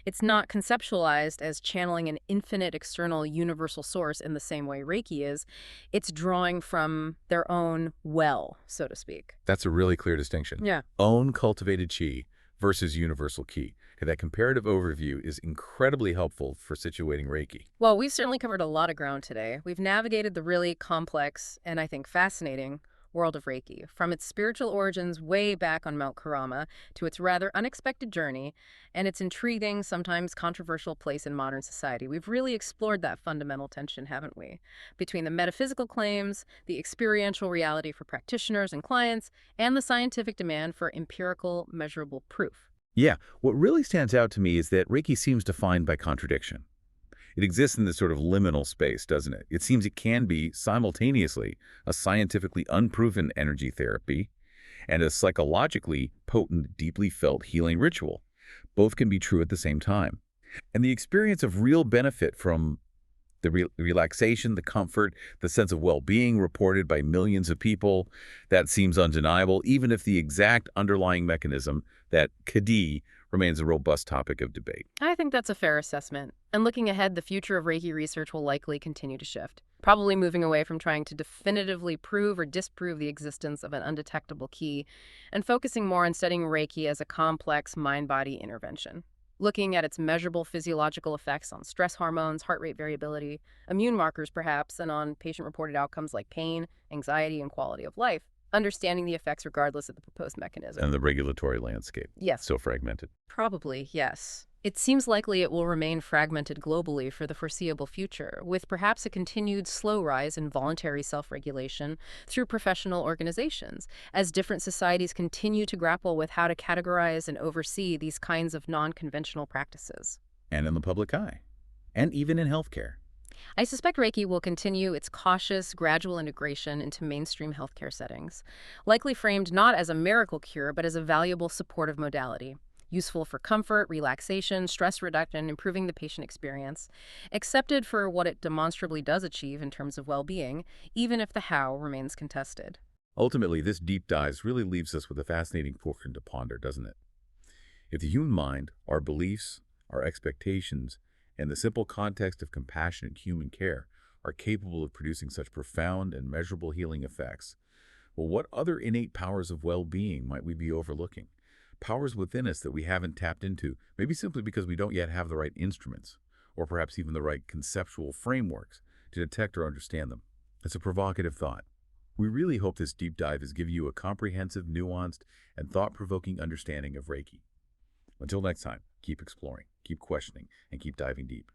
It's not conceptualized as channeling an infinite external universal source in the same way Reiki is. It's drawing from their own well, so to speak. That's a really clear distinction. Yeah. Own cultivated qi versus universal qi. Okay, that comparative overview is incredibly helpful for situating Reiki. Well, we've certainly covered a lot of ground today. We've navigated the really complex and I think fascinating world of Reiki, from its spiritual origins way back on Mount Karama to its rather unexpected journey and its intriguing, sometimes controversial place in modern society. We've really explored that fundamental tension, haven't we? Between the metaphysical claims, the experiential reality for practitioners and clients, and the scientific demand for empirical, measurable proof. Yeah, what really stands out to me is that Reiki seems defined by contradiction. It exists in this sort of liminal space, doesn't it? It seems it can be, simultaneously, a scientifically unproven energy therapy and a psychologically potent, deeply felt healing ritual. Both can be true at the same time. And the experience of real benefit from the relaxation, the comfort, the sense of well-being reported by millions of people, that seems undeniable, even if the exact underlying mechanism, that kadi, remains a robust topic of debate. I think that's a fair assessment. And looking ahead, the future of Reiki research will likely continue to shift, probably moving away from trying to definitively prove or disprove the existence of an undetectable ki and focusing more on studying Reiki as a complex mind-body intervention, looking at its measurable physiological effects on stress hormones, heart rate variability, immune markers perhaps, and on patient-reported outcomes like pain, anxiety, and quality of life, understanding the effects regardless of the proposed mechanism. And the regulatory landscape. Yes. So fragmented. Probably, yes. It seems likely it will remain fragmented globally for the foreseeable future, with perhaps a continued slow rise in voluntary self-regulation through professional organizations, as different societies continue to grapple with how to categorize and oversee these kinds of non-conventional practices. And in the public eye. And even in healthcare. I suspect Reiki will continue its cautious, gradual integration into mainstream healthcare settings, likely framed not as a miracle cure, but as a valuable supportive modality, useful for comfort, relaxation, stress reduction, improving the patient experience, accepted for what it demonstrably does achieve in terms of well-being, even if the how remains contested. Ultimately, this deep dive really leaves us with a fascinating question to ponder, doesn't it? If the human mind, our beliefs, our expectations, and the simple context of compassionate human care are capable of producing such profound and measurable healing effects, well, what other innate powers of well-being might we be overlooking? Powers within us that we haven't tapped into, maybe simply because we don't yet have the right instruments, or perhaps even the right conceptual frameworks to detect or understand them. It's a provocative thought. We really hope this deep dive has given you a comprehensive, nuanced, and thought-provoking understanding of Reiki. Until next time, keep exploring, keep questioning, and keep diving deep.